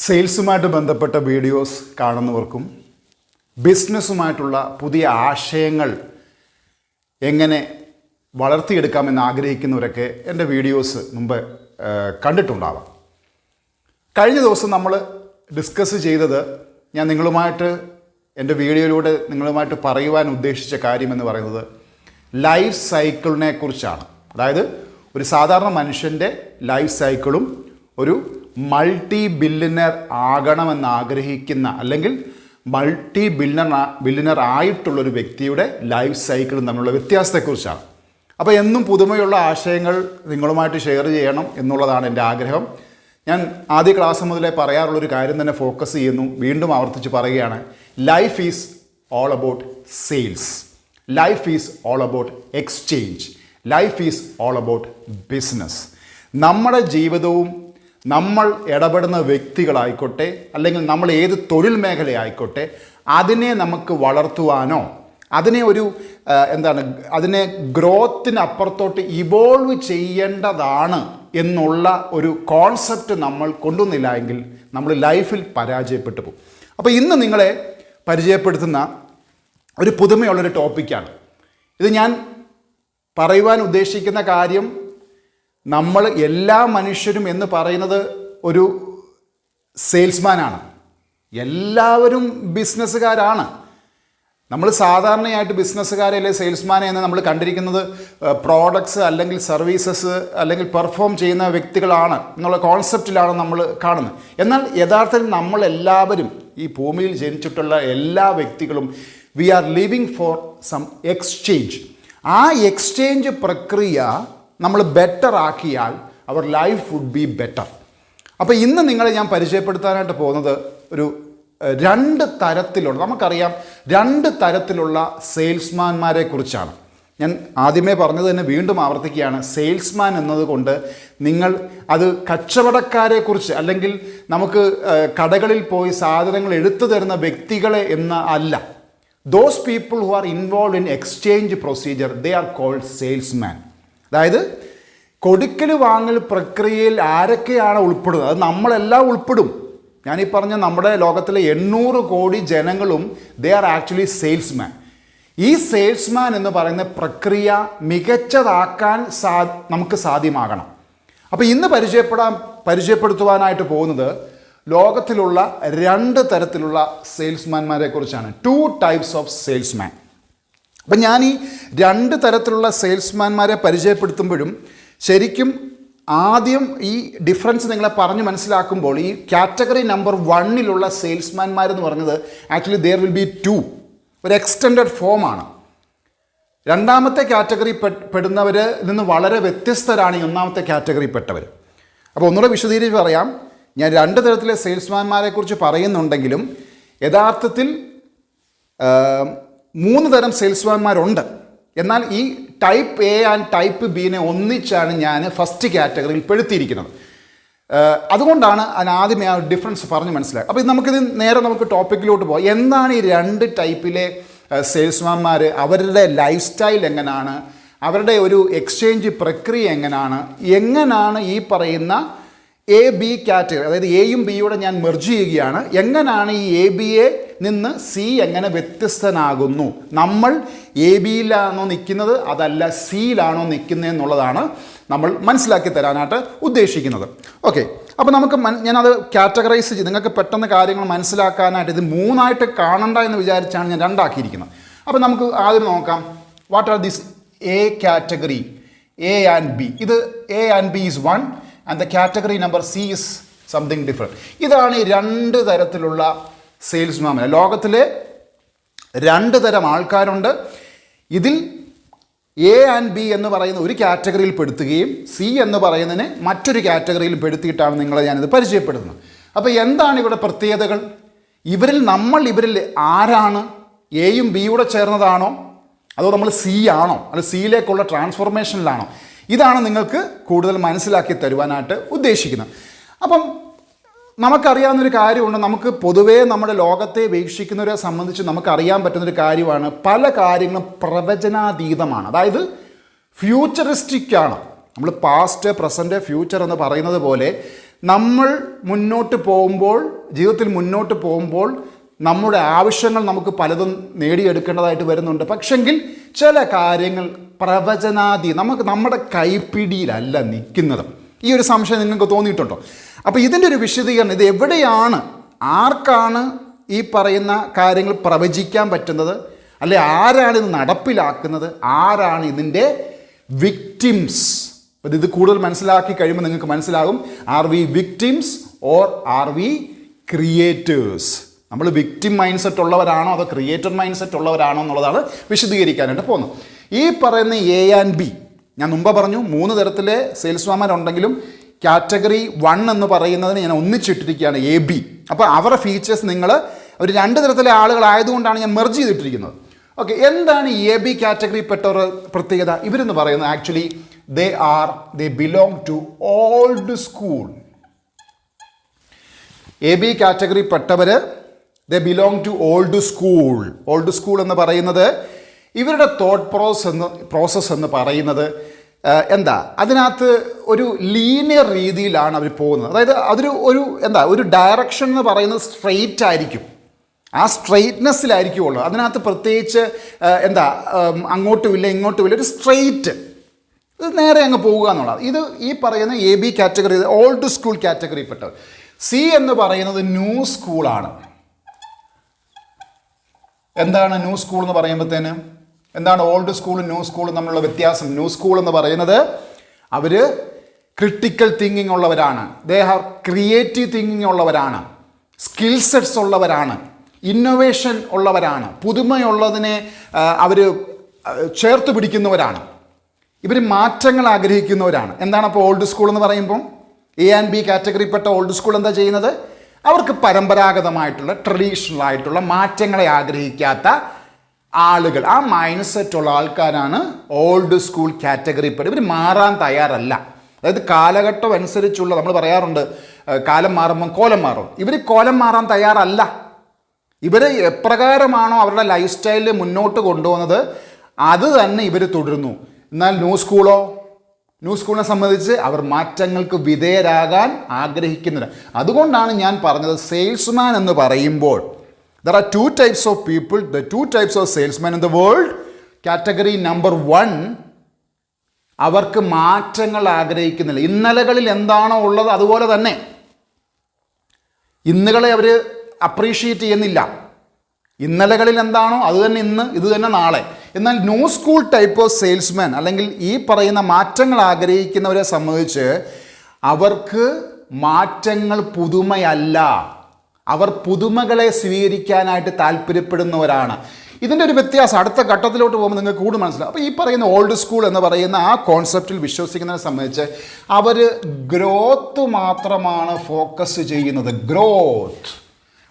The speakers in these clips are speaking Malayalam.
സെയിൽസുമായിട്ട് ബന്ധപ്പെട്ട വീഡിയോസ് കാണുന്നവർക്കും ബിസിനസ്സുമായിട്ടുള്ള പുതിയ ആശയങ്ങൾ എങ്ങനെ വളർത്തിയെടുക്കാമെന്ന് ആഗ്രഹിക്കുന്നവരൊക്കെ എൻ്റെ വീഡിയോസ് മുമ്പ് കണ്ടിട്ടുണ്ടാവാം. കഴിഞ്ഞ ദിവസം നമ്മൾ ഡിസ്കസ് ചെയ്തത് ഞാൻ നിങ്ങളുമായിട്ട് എൻ്റെ വീഡിയോയിലൂടെ നിങ്ങളുമായിട്ട് പറയുവാൻ ഉദ്ദേശിച്ച കാര്യമെന്ന് പറയുന്നത് ലൈഫ് സൈക്കിളിനെ കുറിച്ചാണ്. അതായത് ഒരു സാധാരണ മനുഷ്യൻ്റെ ലൈഫ് സൈക്കിളും ഒരു മൾട്ടി ബില്യണർ ആകണമെന്ന് ആഗ്രഹിക്കുന്ന അല്ലെങ്കിൽ മൾട്ടി ബില്യണർ ആയിട്ടുള്ളൊരു വ്യക്തിയുടെ ലൈഫ് സൈക്കിളും തമ്മിലുള്ള വ്യത്യാസത്തെക്കുറിച്ചാണ്. അപ്പോൾ എന്നും പുതുമയുള്ള ആശയങ്ങൾ നിങ്ങളുമായിട്ട് ഷെയർ ചെയ്യണം എന്നുള്ളതാണ് എൻ്റെ ആഗ്രഹം. ഞാൻ ആദ്യ ക്ലാസ് മുതലേ പറയാറുള്ളൊരു കാര്യം തന്നെ ഫോക്കസ് ചെയ്യുന്നു, വീണ്ടും ആവർത്തിച്ച് പറയുകയാണ്. Life is all about sales, life is all about exchange, life is all about business. നമ്മുടെ ജീവിതവും നമ്മൾ ഇടപെടുന്ന വ്യക്തികളായിക്കോട്ടെ അല്ലെങ്കിൽ നമ്മൾ ഏത് തൊഴിൽ മേഖലയായിക്കോട്ടെ അതിനെ നമുക്ക് വളർത്തുവാനോ അതിനെ അതിനെ ഗ്രോത്തിനപ്പുറത്തോട്ട് ഇവോൾവ് ചെയ്യേണ്ടതാണ് എന്നുള്ള ഒരു കോൺസെപ്റ്റ് നമ്മൾ കൊണ്ടുവന്നില്ല എങ്കിൽ നമ്മൾ ലൈഫിൽ പരാജയപ്പെട്ടു പോകും. അപ്പോൾ ഇന്ന് നിങ്ങളെ പരിചയപ്പെടുത്തുന്ന ഒരു പുതുമയുള്ളൊരു ടോപ്പിക്കാണ് ഇത്. ഞാൻ പറയുവാൻ ഉദ്ദേശിക്കുന്ന കാര്യം, നമ്മൾ എല്ലാ മനുഷ്യരും എന്ന് പറയുന്നത് ഒരു സെയിൽസ്മാനാണ്. എല്ലാവരും ബിസിനസ്സുകാരാണ്. നമ്മൾ സാധാരണയായിട്ട് ബിസിനസ്സുകാരെ അല്ലെങ്കിൽ സെയിൽസ്മാനെ എന്ന് നമ്മൾ കണ്ടിരിക്കുന്നത് പ്രോഡക്ട്സ് അല്ലെങ്കിൽ സർവീസസ് അല്ലെങ്കിൽ പെർഫോം ചെയ്യുന്ന വ്യക്തികളാണ് എന്നുള്ള കോൺസെപ്റ്റിലാണ് നമ്മൾ കാണുന്നത്. എന്നാൽ യഥാർത്ഥത്തിൽ നമ്മളെല്ലാവരും ഈ ഭൂമിയിൽ ജനിച്ചിട്ടുള്ള എല്ലാ വ്യക്തികളും we are living for some exchange. ആ എക്സ്ചേഞ്ച് പ്രക്രിയ നമ്മൾ ബെറ്റർ ആക്കിയാൽ അവർ ലൈഫ് വുഡ് ബി ബെറ്റർ. അപ്പോൾ ഇന്ന് നിങ്ങളെ ഞാൻ പരിചയപ്പെടുത്താനായിട്ട് പോകുന്നത് ഒരു നമുക്കറിയാം രണ്ട് തരത്തിലുള്ള സെയിൽസ്മാൻമാരെ കുറിച്ചാണ്. ഞാൻ ആദ്യമേ പറഞ്ഞത് തന്നെ വീണ്ടും ആവർത്തിക്കുകയാണ്. സെയിൽസ്മാൻ എന്നതുകൊണ്ട് നിങ്ങൾ അത് കച്ചവടക്കാരെ കുറിച്ച് അല്ലെങ്കിൽ നമുക്ക് കടകളിൽ പോയി സാധനങ്ങൾ എടുത്തു തരുന്ന വ്യക്തികളെ എന്ന് അല്ല. Those people who are involve in exchange procedure they are called salesman. അതായത് കൊടുക്കൽ വാങ്ങൽ പ്രക്രിയയിൽ ആരൊക്കെയാണ് ഉൾപ്പെടുന്നത്? അത് നമ്മളെല്ലാം ഉൾപ്പെടും. ഞാനീ പറഞ്ഞ നമ്മുടെ ലോകത്തിലെ 800 കോടി ജനങ്ങളും ദേ ആർ ആക്ച്വലി സെയിൽസ്മാൻ. ഈ സെയിൽസ്മാൻ എന്ന് പറയുന്ന പ്രക്രിയ മികച്ചതാക്കാൻ നമുക്ക് സാധ്യമാകണം. അപ്പോൾ ഇന്ന് പരിചയപ്പെടുത്തുവാനായിട്ട് പോകുന്നത് ലോകത്തിലുള്ള രണ്ട് തരത്തിലുള്ള സെയിൽസ്മാൻമാരെ കുറിച്ചാണ്. 2 ടൈപ്സ് ഓഫ് സെയിൽസ്മാൻ. അപ്പം ഞാൻ ഈ രണ്ട് തരത്തിലുള്ള സെയിൽസ്മാൻമാരെ പരിചയപ്പെടുത്തുമ്പോഴും ശരിക്കും ആദ്യം ഈ ഡിഫറൻസ് നിങ്ങളെ പറഞ്ഞ് മനസ്സിലാക്കുമ്പോൾ ഈ കാറ്റഗറി നമ്പർ 1 സെയിൽസ്മാൻമാരെന്ന് പറഞ്ഞത് ആക്ച്വലി ദെയർ വിൽ ബി 2, ഒരു എക്സ്റ്റെൻഡഡ് ഫോമാണ്. രണ്ടാമത്തെ കാറ്റഗറി പെടുന്നവരിൽ നിന്ന് വളരെ വ്യത്യസ്തരാണ് ഈ ഒന്നാമത്തെ കാറ്റഗറി പെട്ടവർ. അപ്പോൾ ഒന്നുകൂടെ വിശദീകരിച്ച് പറയാം. ഞാൻ രണ്ട് തരത്തിലെ സെയിൽസ്മാൻമാരെ കുറിച്ച് പറയുന്നുണ്ടെങ്കിലും യഥാർത്ഥത്തിൽ 3 തരം സെയിൽസ്മാൻമാരുണ്ട്. എന്നാൽ ഈ ടൈപ്പ് എ ആൻഡ് ടൈപ്പ് ബിനെ ഒന്നിച്ചാണ് ഞാൻ ഫസ്റ്റ് കാറ്റഗറിയിൽ പെടുത്തിയിരിക്കുന്നത്. അതുകൊണ്ടാണ് ആദ്യമേ ആ ഡിഫറൻസ് പറഞ്ഞ് മനസ്സിലാക്കുക. അപ്പോൾ നമുക്ക് ടോപ്പിക്കിലോട്ട് പോകാം. എന്താണ് ഈ രണ്ട് ടൈപ്പിലെ സെയിൽസ്മാൻമാർ? അവരുടെ ലൈഫ് സ്റ്റൈൽ എങ്ങനെയാണ്? അവരുടെ ഒരു എക്സ്ചേഞ്ച് പ്രക്രിയ എങ്ങനെയാണ് ഈ പറയുന്ന എ ബി കാറ്റഗറി, അതായത് എയും ബിയുടെ ഞാൻ മെർജ് ചെയ്യുകയാണ്. എങ്ങനെയാണ് ഈ എ ബിയെ നിന്ന് സി എങ്ങനെ വ്യത്യസ്തനാകുന്നു? നമ്മൾ എ ബിയിലാണോ നിൽക്കുന്നത് അതല്ല സിയിലാണോ നിൽക്കുന്നത് എന്നുള്ളതാണ് നമ്മൾ മനസ്സിലാക്കി തരാനായിട്ട് ഉദ്ദേശിക്കുന്നത്. ഓക്കെ, അപ്പോൾ ഞാനത് കാറ്റഗറൈസ് ചെയ്ത് നിങ്ങൾക്ക് പെട്ടെന്ന് കാര്യങ്ങൾ മനസ്സിലാക്കാനായിട്ട് ഇത് 3 കാണണ്ട എന്ന് വിചാരിച്ചാണ് ഞാൻ 2 ആക്കിയിരിക്കുന്നത്. അപ്പോൾ നമുക്ക് ആദ്യം നോക്കാം. What are this A category, A and B. ഇത് A and B is 1 and the category number C is something different. ഇതാണ് ഈ രണ്ട് തരത്തിലുള്ള സെയിൽസ്മാൻ. ലോകത്തിലെ 2 തരം ആൾക്കാരുണ്ട്. ഇതിൽ എ ആൻഡ് ബി എന്ന് പറയുന്ന ഒരു കാറ്റഗറിയിൽ പെടുത്തുകയും സി എന്ന് പറയുന്നതിനെ മറ്റൊരു കാറ്റഗറിയിൽ പെടുത്തിയിട്ടാണ് നിങ്ങളെ ഞാനിത് പരിചയപ്പെടുത്തുന്നത്. അപ്പോൾ എന്താണ് ഇവിടെ പ്രത്യേകതകൾ? ഇവരിൽ ആരാണ്? എയും ബിയുടെ ചേർന്നതാണോ അതോ നമ്മൾ സി ആണോ അല്ല സിയിലേക്കുള്ള ട്രാൻസ്ഫോർമേഷനിലാണോ? ഇതാണ് നിങ്ങൾക്ക് കൂടുതൽ മനസ്സിലാക്കി തരുവാനായിട്ട് ഉദ്ദേശിക്കുന്നത്. അപ്പം നമുക്കറിയാവുന്നൊരു കാര്യമുണ്ട്. നമുക്ക് പൊതുവേ നമ്മുടെ ലോകത്തെ വീക്ഷിക്കുന്നവരെ സംബന്ധിച്ച് നമുക്കറിയാൻ പറ്റുന്നൊരു കാര്യമാണ്, പല കാര്യങ്ങളും പ്രവചനാതീതമാണ്. അതായത് ഫ്യൂച്ചറിസ്റ്റിക് ആണ്. നമ്മൾ പാസ്റ്റ്, പ്രസൻറ്റ്, ഫ്യൂച്ചർ എന്ന് പറയുന്നത് പോലെ നമ്മൾ മുന്നോട്ട് പോകുമ്പോൾ, ജീവിതത്തിൽ മുന്നോട്ട് പോകുമ്പോൾ നമ്മുടെ ആവശ്യങ്ങൾ നമുക്ക് പലതും നേടിയെടുക്കേണ്ടതായിട്ട് വരുന്നുണ്ട്. പക്ഷെങ്കിൽ ചില കാര്യങ്ങൾ നമ്മുടെ കൈപ്പിടിയിലല്ല നിൽക്കുന്നത്. ഈ ഒരു സംശയം നിങ്ങൾക്ക് തോന്നിയിട്ടുണ്ടോ? അപ്പോൾ ഇതിൻ്റെ ഒരു വിശദീകരണം, ഇത് എവിടെയാണ്, ആർക്കാണ് ഈ പറയുന്ന കാര്യങ്ങൾ പ്രവചിക്കാൻ പറ്റുന്നത്, അല്ലെ ആരാണ് ഇത് നടപ്പിലാക്കുന്നത്, ആരാണ് ഇതിൻ്റെ വിക്ടിംസ്? ഇത് കൂടുതൽ മനസ്സിലാക്കി കഴിയുമ്പോൾ നിങ്ങൾക്ക് മനസ്സിലാകും, are we victims or are we creators? നമ്മൾ വിക്ടിം മൈൻഡ് സെറ്റ് ഉള്ളവരാണോ അതോ ക്രിയേറ്റർ മൈൻഡ് സെറ്റ് ഉള്ളവരാണോ എന്നുള്ളതാണ് വിശദീകരിക്കാനായിട്ട് പോകുന്നത്. ഈ പറയുന്ന എ ആൻഡ് ബി, ഞാൻ മുമ്പ് പറഞ്ഞു 3 തരത്തിലെ സെയിൽസ്മാൻമാരുണ്ടെങ്കിലും കാറ്റഗറി 1 എന്ന് പറയുന്നതിന് ഞാൻ ഒന്നിച്ചിട്ടിരിക്കുകയാണ് എ ബി. അപ്പോൾ അവരുടെ ഫീച്ചേഴ്സ് നിങ്ങൾ ഒരു 2 തരത്തിലെ ആളുകളായതുകൊണ്ടാണ് ഞാൻ മെർജ് ചെയ്തിട്ടിരിക്കുന്നത്. ഓക്കെ, എന്താണ് എ ബി കാറ്റഗറിപ്പെട്ടവർ പ്രത്യേകത? ഇവരെന്ന് പറയുന്നത് actually they belong to old school. A B കാറ്റഗറിപ്പെട്ടവർ they belong to old school. Old school എന്ന് പറയുന്നത് ഇവരുടെ തോട്ട് പ്രോസസ്സ് എന്ന് പറയുന്നത് എന്താ, അതിനകത്ത് ഒരു ലീനിയർ രീതിയിലാണ് അവർ പോകുന്നത്. അതായത് ഒരു ഡയറക്ഷൻ എന്ന് പറയുന്നത് സ്ട്രെയിറ്റ് ആയിരിക്കും, ആ സ്ട്രെയിറ്റ്നെസ്സിലായിരിക്കുള്ളൂ. അതിനകത്ത് പ്രത്യേകിച്ച് അങ്ങോട്ടുമില്ല ഇങ്ങോട്ടുമില്ല, ഒരു സ്ട്രെയിറ്റ്, ഇത് നേരെ അങ്ങ് പോവുക എന്നുള്ളത്. ഇത് ഈ പറയുന്ന A B category old school കാറ്റഗറിപ്പെട്ടവർ. സി എന്ന് പറയുന്നത് ന്യൂ സ്കൂളാണ്. എന്താണ് ന്യൂ സ്കൂൾ എന്ന് പറയുമ്പോഴത്തേന്? എന്താണ് ഓൾഡ് സ്കൂളും ന്യൂ സ്കൂളും തമ്മിലുള്ള വ്യത്യാസം? ന്യൂ സ്കൂൾ എന്ന് പറയുന്നത് അവർ ക്രിട്ടിക്കൽ തിങ്കിങ് ഉള്ളവരാണ്, ദേ ഹാവ് ക്രിയേറ്റീവ് തിങ്കിങ് ഉള്ളവരാണ്, സ്കിൽ സെറ്റ്സ് ഉള്ളവരാണ്, ഇന്നൊവേഷൻ ഉള്ളവരാണ്, പുതുമയുള്ളതിനെ അവർ ചേർത്ത് പിടിക്കുന്നവരാണ്, ഇവർ മാറ്റങ്ങൾ ആഗ്രഹിക്കുന്നവരാണ്. എന്താണ് അപ്പോൾ ഓൾഡ് സ്കൂൾ എന്ന് പറയുമ്പം? എ ആൻഡ് ബി കാറ്റഗറിപ്പെട്ട ഓൾഡ് സ്കൂൾ എന്താ ചെയ്യുന്നത്? അവർക്ക് പരമ്പരാഗതമായിട്ടുള്ള ട്രഡീഷണൽ ആയിട്ടുള്ള മാറ്റങ്ങളെ ആഗ്രഹിക്കാത്ത ആളുകൾ, ആ മൈൻഡ് സെറ്റ് ഉള്ള ആൾക്കാരാണ് ഓൾഡ് സ്കൂൾ കാറ്റഗറിപ്പെട്ട. ഇവർ മാറാൻ തയ്യാറല്ല. അതായത് കാലഘട്ടം അനുസരിച്ചുള്ള, നമ്മൾ പറയാറുണ്ട് കാലം മാറുമ്പം കോലം മാറും. ഇവർ കോലം മാറാൻ തയ്യാറല്ല. ഇവർ എപ്രകാരമാണോ അവരുടെ ലൈഫ് സ്റ്റൈലിൽ മുന്നോട്ട് കൊണ്ടുപോകുന്നത് അത് തന്നെ ഇവർ തുടരുന്നു. എന്നാൽ ന്യൂ സ്കൂളിനെ സംബന്ധിച്ച് അവർ മാറ്റങ്ങൾക്ക് വിധേയരാകാൻ ആഗ്രഹിക്കുന്നില്ല. അതുകൊണ്ടാണ് ഞാൻ പറഞ്ഞത്, സെയിൽസ്മാൻ എന്ന് പറയുമ്പോൾ there are 2 types of people, the 2 types of salesmen in the world. Category number 1, അവർക്ക് മാറ്റങ്ങൾ ആഗ്രഹിക്കുന്നില്ല. ഇന്നലകളിൽ എന്താണോ ഉള്ളത് അതുപോലെ തന്നെ, ഇന്നുകളെ അവർ അപ്രീഷിയേറ്റ് ചെയ്യുന്നില്ല. ഇന്നലകളിൽ എന്താണോ അത് തന്നെ ഇന്ന്, ഇത് തന്നെ നാളെ. എന്നാൽ new school type of salesman, അല്ലെങ്കിൽ ഈ പറയുന്ന മാറ്റങ്ങൾ ആഗ്രഹിക്കുന്നവരെ സംബന്ധിച്ച് അവർക്ക് മാറ്റങ്ങൾ പുതുമയല്ല, അവർ പുതുമകളെ സ്വീകരിക്കാനായിട്ട് താല്പര്യപ്പെടുന്നവരാണ്. ഇതിൻ്റെ ഒരു വ്യത്യാസം അടുത്ത ഘട്ടത്തിലോട്ട് പോകുമ്പോൾ നിങ്ങൾക്ക് കൂടുതൽ മനസ്സിലാവും. അപ്പോൾ ഈ പറയുന്ന ഓൾഡ് സ്കൂൾ എന്ന് പറയുന്ന ആ കോൺസെപ്റ്റിൽ വിശ്വസിക്കുന്നതിനെ സംബന്ധിച്ച് അവർ ഗ്രോത്ത് മാത്രമാണ് ഫോക്കസ് ചെയ്യുന്നത്. ഗ്രോത്ത്,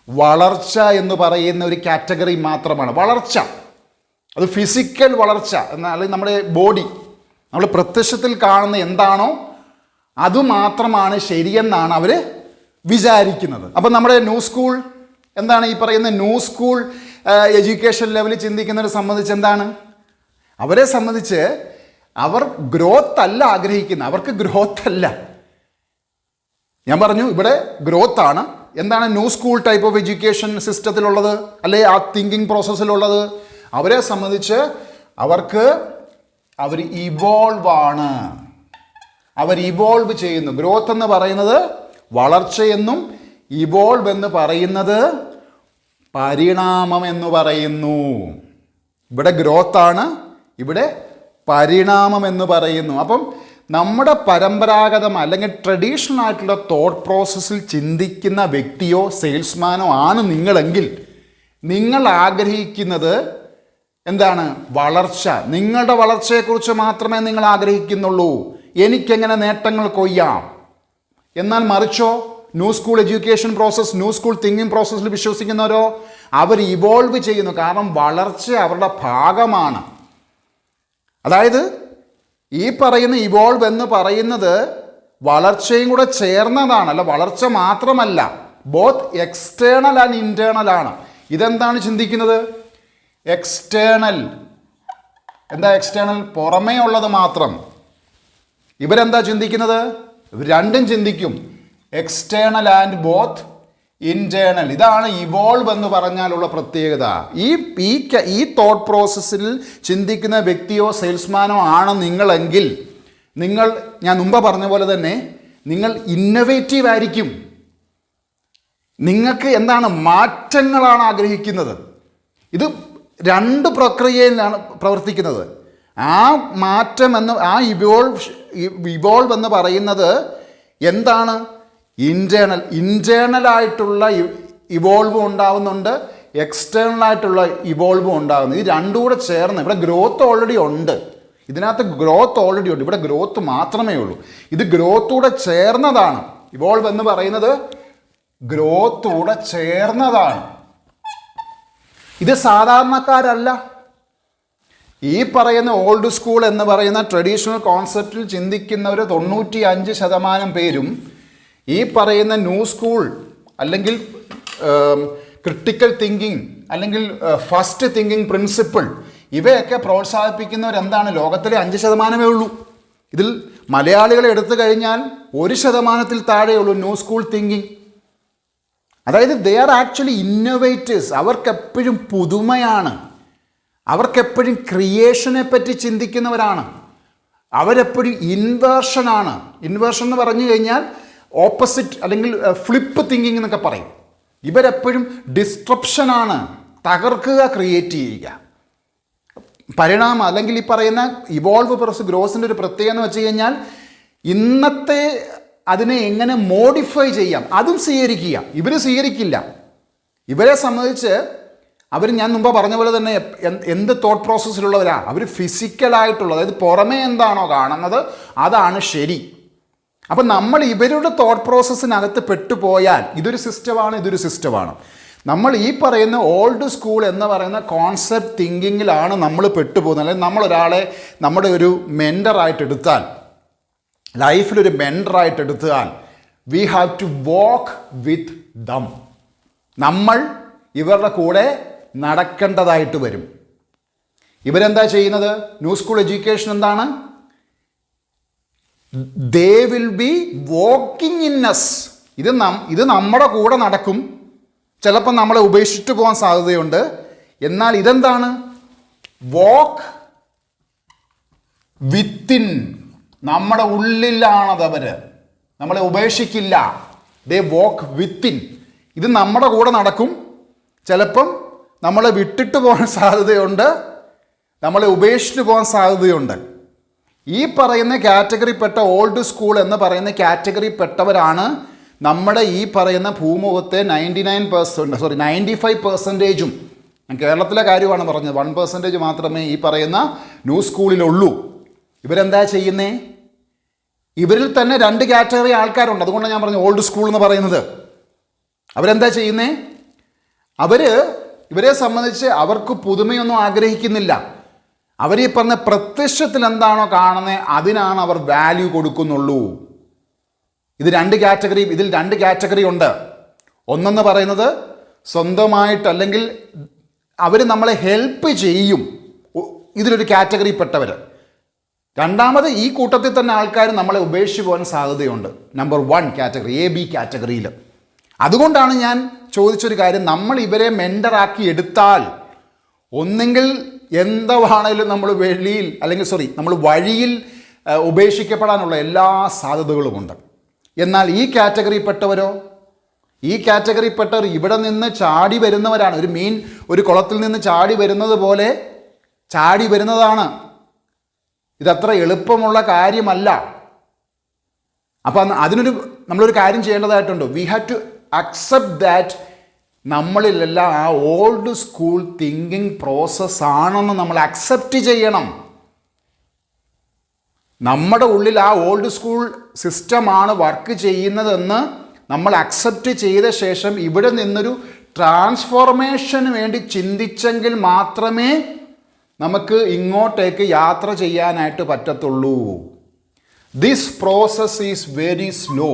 വളർച്ച എന്ന് പറയുന്ന ഒരു കാറ്റഗറി മാത്രമാണ്. വളർച്ച, അത് ഫിസിക്കൽ വളർച്ച അല്ലെങ്കിൽ നമ്മുടെ ബോഡി, നമ്മൾ പ്രത്യക്ഷത്തിൽ കാണുന്ന എന്താണോ അതുമാത്രമാണ് ശരിയെന്നാണ് അവർ വിചാരിക്കുന്നത്. അപ്പം നമ്മുടെ ന്യൂ സ്കൂൾ എന്താണ്? ഈ പറയുന്ന ന്യൂ സ്കൂൾ എഡ്യൂക്കേഷൻ ലെവലിൽ ചിന്തിക്കുന്നവരെ സംബന്ധിച്ച് എന്താണ്? അവരെ സംബന്ധിച്ച് അവർ ഗ്രോത്ത് അല്ല ആഗ്രഹിക്കുന്നത്, അവർക്ക് ഗ്രോത്ത് അല്ല. ഞാൻ പറഞ്ഞു ഇവിടെ ഗ്രോത്താണ്. എന്താണ് new school type of education സിസ്റ്റത്തിലുള്ളത്, അല്ലെ ആ തിങ്കിങ് പ്രോസസ്സിലുള്ളത്? അവരെ സംബന്ധിച്ച് അവർ ഇവോൾവ് ആണ്, അവർ ഇവോൾവ് ചെയ്യുന്നു. ഗ്രോത്ത് എന്ന് പറയുന്നത് വളർച്ചയെന്നും ഇവോൾവ് എന്ന് പറയുന്നത് പരിണാമം എന്ന് പറയുന്നു. ഇവിടെ ഗ്രോത്താണ്, ഇവിടെ പരിണാമം എന്ന് പറയുന്നു. അപ്പം നമ്മുടെ പരമ്പരാഗതം അല്ലെങ്കിൽ ട്രഡീഷണൽ ആയിട്ടുള്ള തോട്ട് പ്രോസസ്സിൽ ചിന്തിക്കുന്ന വ്യക്തിയോ സെയിൽസ്മാനോ ആണ് നിങ്ങളെങ്കിൽ നിങ്ങൾ ആഗ്രഹിക്കുന്നത് എന്താണ്? വളർച്ച. നിങ്ങളുടെ വളർച്ചയെക്കുറിച്ച് മാത്രമേ നിങ്ങൾ ആഗ്രഹിക്കുന്നുള്ളൂ. എനിക്കെങ്ങനെ നേട്ടങ്ങൾ കൊയ്യാം. എന്നാൽ മറിച്ചോ, new school education process, new school thinking പ്രോസസ്സിൽ വിശ്വസിക്കുന്നവരോ അവർ ഇവോൾവ് ചെയ്യുന്നു. കാരണം വളർച്ച അവരുടെ ഭാഗമാണ്. അതായത് ഈ പറയുന്ന ഇവോൾവ് എന്ന് പറയുന്നത് വളർച്ചയും കൂടെ ചേർന്നതാണ്, അല്ല വളർച്ച മാത്രമല്ല, ബോത്ത് എക്സ്റ്റേണൽ ആൻഡ് ഇൻറ്റേർണൽ ആണ്. ഇതെന്താണ് ചിന്തിക്കുന്നത്? എക്സ്റ്റേണൽ. എന്താ എക്സ്റ്റേണൽ? പുറമേ ഉള്ളത് മാത്രം. ഇവരെന്താ ചിന്തിക്കുന്നത്? ഇവർ രണ്ടും ചിന്തിക്കും. External and both internal. ഇതാണ് ഇവോൾവ് എന്ന് പറഞ്ഞാലുള്ള പ്രത്യേകത. ഈ തോട്ട് പ്രോസസ്സിൽ ചിന്തിക്കുന്ന വ്യക്തിയോ സെയിൽസ്മാനോ ആണ് നിങ്ങളെങ്കിൽ ഞാൻ മുമ്പ് പറഞ്ഞ പോലെ തന്നെ നിങ്ങൾ ഇന്നൊവേറ്റീവ് ആയിരിക്കും. നിങ്ങൾക്ക് എന്താണ് മാറ്റങ്ങളാണ് ആഗ്രഹിക്കുന്നത്. ഇത് രണ്ട് പ്രക്രിയയിലാണ് പ്രവർത്തിക്കുന്നത്. ആ മാറ്റം ആ ഇവോൾവ് എന്ന് പറയുന്നത് എന്താണ്? ഇൻറ്റേർണലായിട്ടുള്ള ഇവോൾവ് ഉണ്ടാവുന്നുണ്ട്, എക്സ്റ്റേണലായിട്ടുള്ള ഇവോൾവും ഉണ്ടാകുന്നു. ഇത് രണ്ടും കൂടെ ചേർന്ന് ഇവിടെ ഗ്രോത്ത് ഓൾറെഡി ഉണ്ട്. ഇതിനകത്ത് ഗ്രോത്ത് ഓൾറെഡി ഉണ്ട്. ഇവിടെ ഗ്രോത്ത് മാത്രമേ ഉള്ളൂ. ഇത് ഗ്രോത്തൂടെ ചേർന്നതാണ്. ഇവോൾവ് എന്ന് പറയുന്നത് ഗ്രോത്തൂടെ ചേർന്നതാണ്. ഇത് സാധാരണക്കാരല്ല. ഈ പറയുന്ന ഓൾഡ് സ്കൂൾ എന്ന് പറയുന്ന ട്രഡീഷണൽ കോൺസെപ്റ്റിൽ ചിന്തിക്കുന്നവർ 95% പേരും ഈ പറയുന്ന ന്യൂ സ്കൂൾ അല്ലെങ്കിൽ ക്രിട്ടിക്കൽ തിങ്കിങ് അല്ലെങ്കിൽ ഫസ്റ്റ് തിങ്കിങ് പ്രിൻസിപ്പിൾ ഇവയൊക്കെ പ്രോത്സാഹിപ്പിക്കുന്നവരെന്താണ്? ലോകത്തിലെ 5%മേ ഉള്ളൂ. ഇതിൽ മലയാളികളെ എടുത്തു കഴിഞ്ഞാൽ 1% താഴെയുള്ളൂ ന്യൂ സ്കൂൾ തിങ്കിങ്. അതായത് ദേ ആർ ആക്ച്വലി ഇന്നോവേറ്റേഴ്സ്. അവർക്കെപ്പോഴും പുതുമയാണ്, അവർക്കെപ്പോഴും ക്രിയേഷനെ പറ്റി ചിന്തിക്കുന്നവരാണ്. അവരെപ്പോഴും ഇൻവേർഷനാണ്. ഇൻവേർഷൻ എന്ന് പറഞ്ഞു കഴിഞ്ഞാൽ ഓപ്പോസിറ്റ് അല്ലെങ്കിൽ ഫ്ലിപ്പ് തിങ്കിങ് എന്നൊക്കെ പറയും. ഇവരെപ്പോഴും ഡിസ്ട്രപ്ഷനാണ്, തകർക്കുക, ക്രിയേറ്റ് ചെയ്യുക. പരിണാമം അല്ലെങ്കിൽ ഈ പറയുന്ന ഇവോൾവ് പ്രോസസ് ഗ്രോസിൻ്റെ ഒരു പ്രത്യേകത എന്ന് വെച്ച് കഴിഞ്ഞാൽ ഇന്നത്തെ അതിനെ എങ്ങനെ മോഡിഫൈ ചെയ്യാം അതും സ്വീകരിക്കുക. ഇവർ സ്വീകരിക്കില്ല. ഇവരെ സംബന്ധിച്ച് ഞാൻ മുമ്പ് പറഞ്ഞ പോലെ തന്നെ എന്ത് തോട്ട് പ്രോസസ്സിലുള്ളവരാ? അവർ ഫിസിക്കലായിട്ടുള്ള, അതായത് പുറമേ എന്താണോ കാണുന്നത് അതാണ് ശരി. അപ്പം നമ്മൾ ഇവരുടെ തോട്ട് പ്രോസസ്സിനകത്ത് പെട്ടുപോയാൽ ഇതൊരു സിസ്റ്റമാണ്. നമ്മൾ ഈ പറയുന്ന ഓൾഡ് സ്കൂൾ എന്ന് പറയുന്ന കോൺസെപ്റ്റ് തിങ്കിങ്ങിലാണ് നമ്മൾ പെട്ടുപോകുന്നത്. അല്ലെങ്കിൽ നമ്മളൊരാളെ നമ്മുടെ ഒരു മെൻറ്ററായിട്ട് എടുത്താൽ, ലൈഫിലൊരു മെൻറ്ററായിട്ട് എടുത്താൽ വി ഹാവ് ടു വാക്ക് വിത്ത് ദം. നമ്മൾ ഇവരുടെ കൂടെ നടക്കേണ്ടതായിട്ട് വരും. ഇവരെന്താ ചെയ്യുന്നത്? ന്യൂ സ്കൂൾ എഡ്യൂക്കേഷൻ എന്താണ്? They will be walking in us. ഇത് നമ്മുടെ കൂടെ നടക്കും. ചിലപ്പോൾ നമ്മളെ ഉപേക്ഷിച്ചിട്ട് പോകാൻ സാധ്യതയുണ്ട്. എന്നാൽ ഇതെന്താണ്? വാക്ക് വിത്തിൻ. നമ്മുടെ ഉള്ളിലാണത്. നമ്മളെ ഉപേക്ഷിക്കില്ല. ദേ വാക്ക് വിത്തിൻ. ഇത് നമ്മുടെ കൂടെ നടക്കും. ചിലപ്പം നമ്മളെ വിട്ടിട്ട് പോകാൻ സാധ്യതയുണ്ട്, നമ്മളെ ഉപേക്ഷിച്ചിട്ട് പോകാൻ സാധ്യതയുണ്ട്. ഈ പറയുന്ന കാറ്റഗറിപ്പെട്ട ഓൾഡ് സ്കൂൾ എന്ന് പറയുന്ന കാറ്റഗറിപ്പെട്ടവരാണ് നമ്മുടെ ഈ പറയുന്ന ഭൂമുഖത്തെ 95%, ഞാൻ കേരളത്തിലെ കാര്യമാണ് പറഞ്ഞത്, 1% മാത്രമേ ഈ പറയുന്ന ന്യൂ സ്കൂളിലുള്ളൂ. ഇവരെന്താ ചെയ്യുന്നേ? ഇവരിൽ തന്നെ 2 കാറ്റഗറി ആൾക്കാരുണ്ട്. അതുകൊണ്ടാണ് ഞാൻ പറഞ്ഞു ഓൾഡ് സ്കൂൾ എന്ന് പറയുന്നത്. അവരെന്താ ചെയ്യുന്നേ? ഇവരെ സംബന്ധിച്ച് അവർക്ക് പുതുമയൊന്നും ആഗ്രഹിക്കുന്നില്ല. അവർ ഈ പറഞ്ഞ പ്രത്യക്ഷത്തിൽ എന്താണോ കാണുന്നത് അതിനാണ് അവർ വാല്യൂ കൊടുക്കുന്നുള്ളൂ. ഇതിൽ 2 കാറ്റഗറി ഉണ്ട്. ഒന്നെന്ന് പറയുന്നത് സ്വന്തമായിട്ട് അല്ലെങ്കിൽ അവർ നമ്മളെ ഹെൽപ്പ് ചെയ്യും, ഇതിലൊരു കാറ്റഗറിപ്പെട്ടവർ. രണ്ടാമത് ഈ കൂട്ടത്തിൽ തന്നെ ആൾക്കാർ നമ്മളെ ഉപേക്ഷിച്ച് പോകാൻ സാധ്യതയുണ്ട്. നമ്പർ 1 കാറ്റഗറി, AB കാറ്റഗറിയിൽ. അതുകൊണ്ടാണ് ഞാൻ ചോദിച്ചൊരു കാര്യം, നമ്മൾ ഇവരെ മെൻറ്ററാക്കി എടുത്താൽ ഒന്നെങ്കിൽ എന്താണേലും നമ്മൾ നമ്മൾ വഴിയിൽ ഉപേക്ഷിക്കപ്പെടാനുള്ള എല്ലാ സാധ്യതകളുമുണ്ട്. എന്നാൽ ഈ കാറ്റഗറിപ്പെട്ടവർ ഇവിടെ നിന്ന് ചാടി വരുന്നവരാണ്. ഒരു മീൻ ഒരു കുളത്തിൽ നിന്ന് ചാടി വരുന്നത് പോലെ ചാടി വരുന്നതാണ്. ഇതത്ര എളുപ്പമുള്ള കാര്യമല്ല. അപ്പം നമ്മളൊരു കാര്യം ചെയ്യേണ്ടതായിട്ടുണ്ട്. We have to accept that നമ്മളിലെല്ലാം ആ ഓൾഡ് സ്കൂൾ തിങ്കിങ് പ്രോസസ്സാണെന്ന് നമ്മൾ അക്സെപ്റ്റ് ചെയ്യണം. നമ്മുടെ ഉള്ളിൽ ആ ഓൾഡ് സ്കൂൾ സിസ്റ്റമാണ് വർക്ക് ചെയ്യുന്നതെന്ന് നമ്മൾ അക്സെപ്റ്റ് ചെയ്ത ശേഷം ഇവിടെ നിന്നൊരു ട്രാൻസ്ഫോർമേഷന് വേണ്ടി ചിന്തിച്ചെങ്കിൽ മാത്രമേ നമുക്ക് ഇങ്ങോട്ടേക്ക് യാത്ര ചെയ്യാനായിട്ട് പറ്റത്തുള്ളൂ. This process is very slow.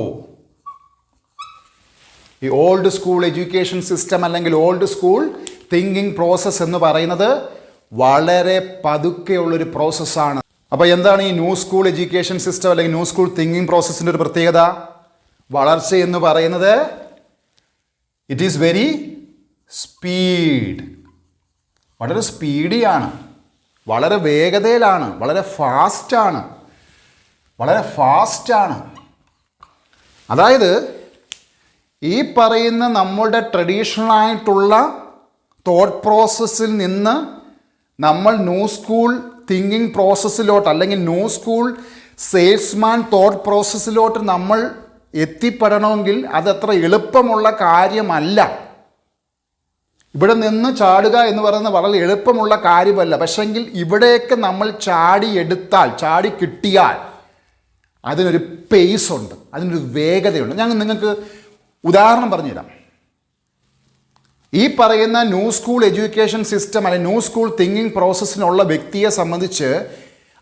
ഈ ഓൾഡ് സ്കൂൾ എഡ്യൂക്കേഷൻ സിസ്റ്റം അല്ലെങ്കിൽ ഓൾഡ് സ്കൂൾ തിങ്കിങ് പ്രോസസ്സ് എന്ന് പറയുന്നത് വളരെ പതുക്കെയുള്ളൊരു പ്രോസസ്സാണ്. അപ്പോൾ എന്താണ് ഈ ന്യൂ സ്കൂൾ എഡ്യൂക്കേഷൻ സിസ്റ്റം അല്ലെങ്കിൽ ന്യൂ സ്കൂൾ തിങ്കിങ് പ്രോസസ്സിൻ്റെ ഒരു പ്രത്യേകത? വളർച്ച എന്ന് പറയുന്നത് ഇറ്റ് ഈസ് വെരി സ്പീഡ്, വളരെ സ്പീഡിയാണ്, വളരെ വേഗതയിലാണ്, വളരെ ഫാസ്റ്റാണ്. അതായത് ഈ പറയുന്ന നമ്മളുടെ ട്രഡീഷണലായിട്ടുള്ള തോട്ട് പ്രോസസ്സിൽ നിന്ന് നമ്മൾ ന്യൂ സ്കൂൾ തിങ്കിങ് പ്രോസസ്സിലോട്ട് അല്ലെങ്കിൽ ന്യൂ സ്കൂൾ സെയിൽസ്മാൻ തോട്ട് പ്രോസസ്സിലോട്ട് നമ്മൾ എത്തിപ്പെടണമെങ്കിൽ അതത്ര എളുപ്പമുള്ള കാര്യമല്ല. ഇവിടെ നിന്ന് ചാടുക എന്ന് പറയുന്നത് വളരെ എളുപ്പമുള്ള കാര്യമല്ല. പക്ഷെങ്കിൽ ഇവിടേക്ക് നമ്മൾ ചാടി കിട്ടിയാൽ അതിനൊരു പേസ് ഉണ്ട്, അതിനൊരു വേഗതയുണ്ട്. ഞാൻ നിങ്ങൾക്ക് ഉദാഹരണം പറഞ്ഞുതരാം. ഈ പറയുന്ന ന്യൂ സ്കൂൾ എഡ്യൂക്കേഷൻ സിസ്റ്റം അല്ലെങ്കിൽ ന്യൂ സ്കൂൾ തിങ്കിങ് പ്രോസസ്സിനുള്ള വ്യക്തിയെ സംബന്ധിച്ച്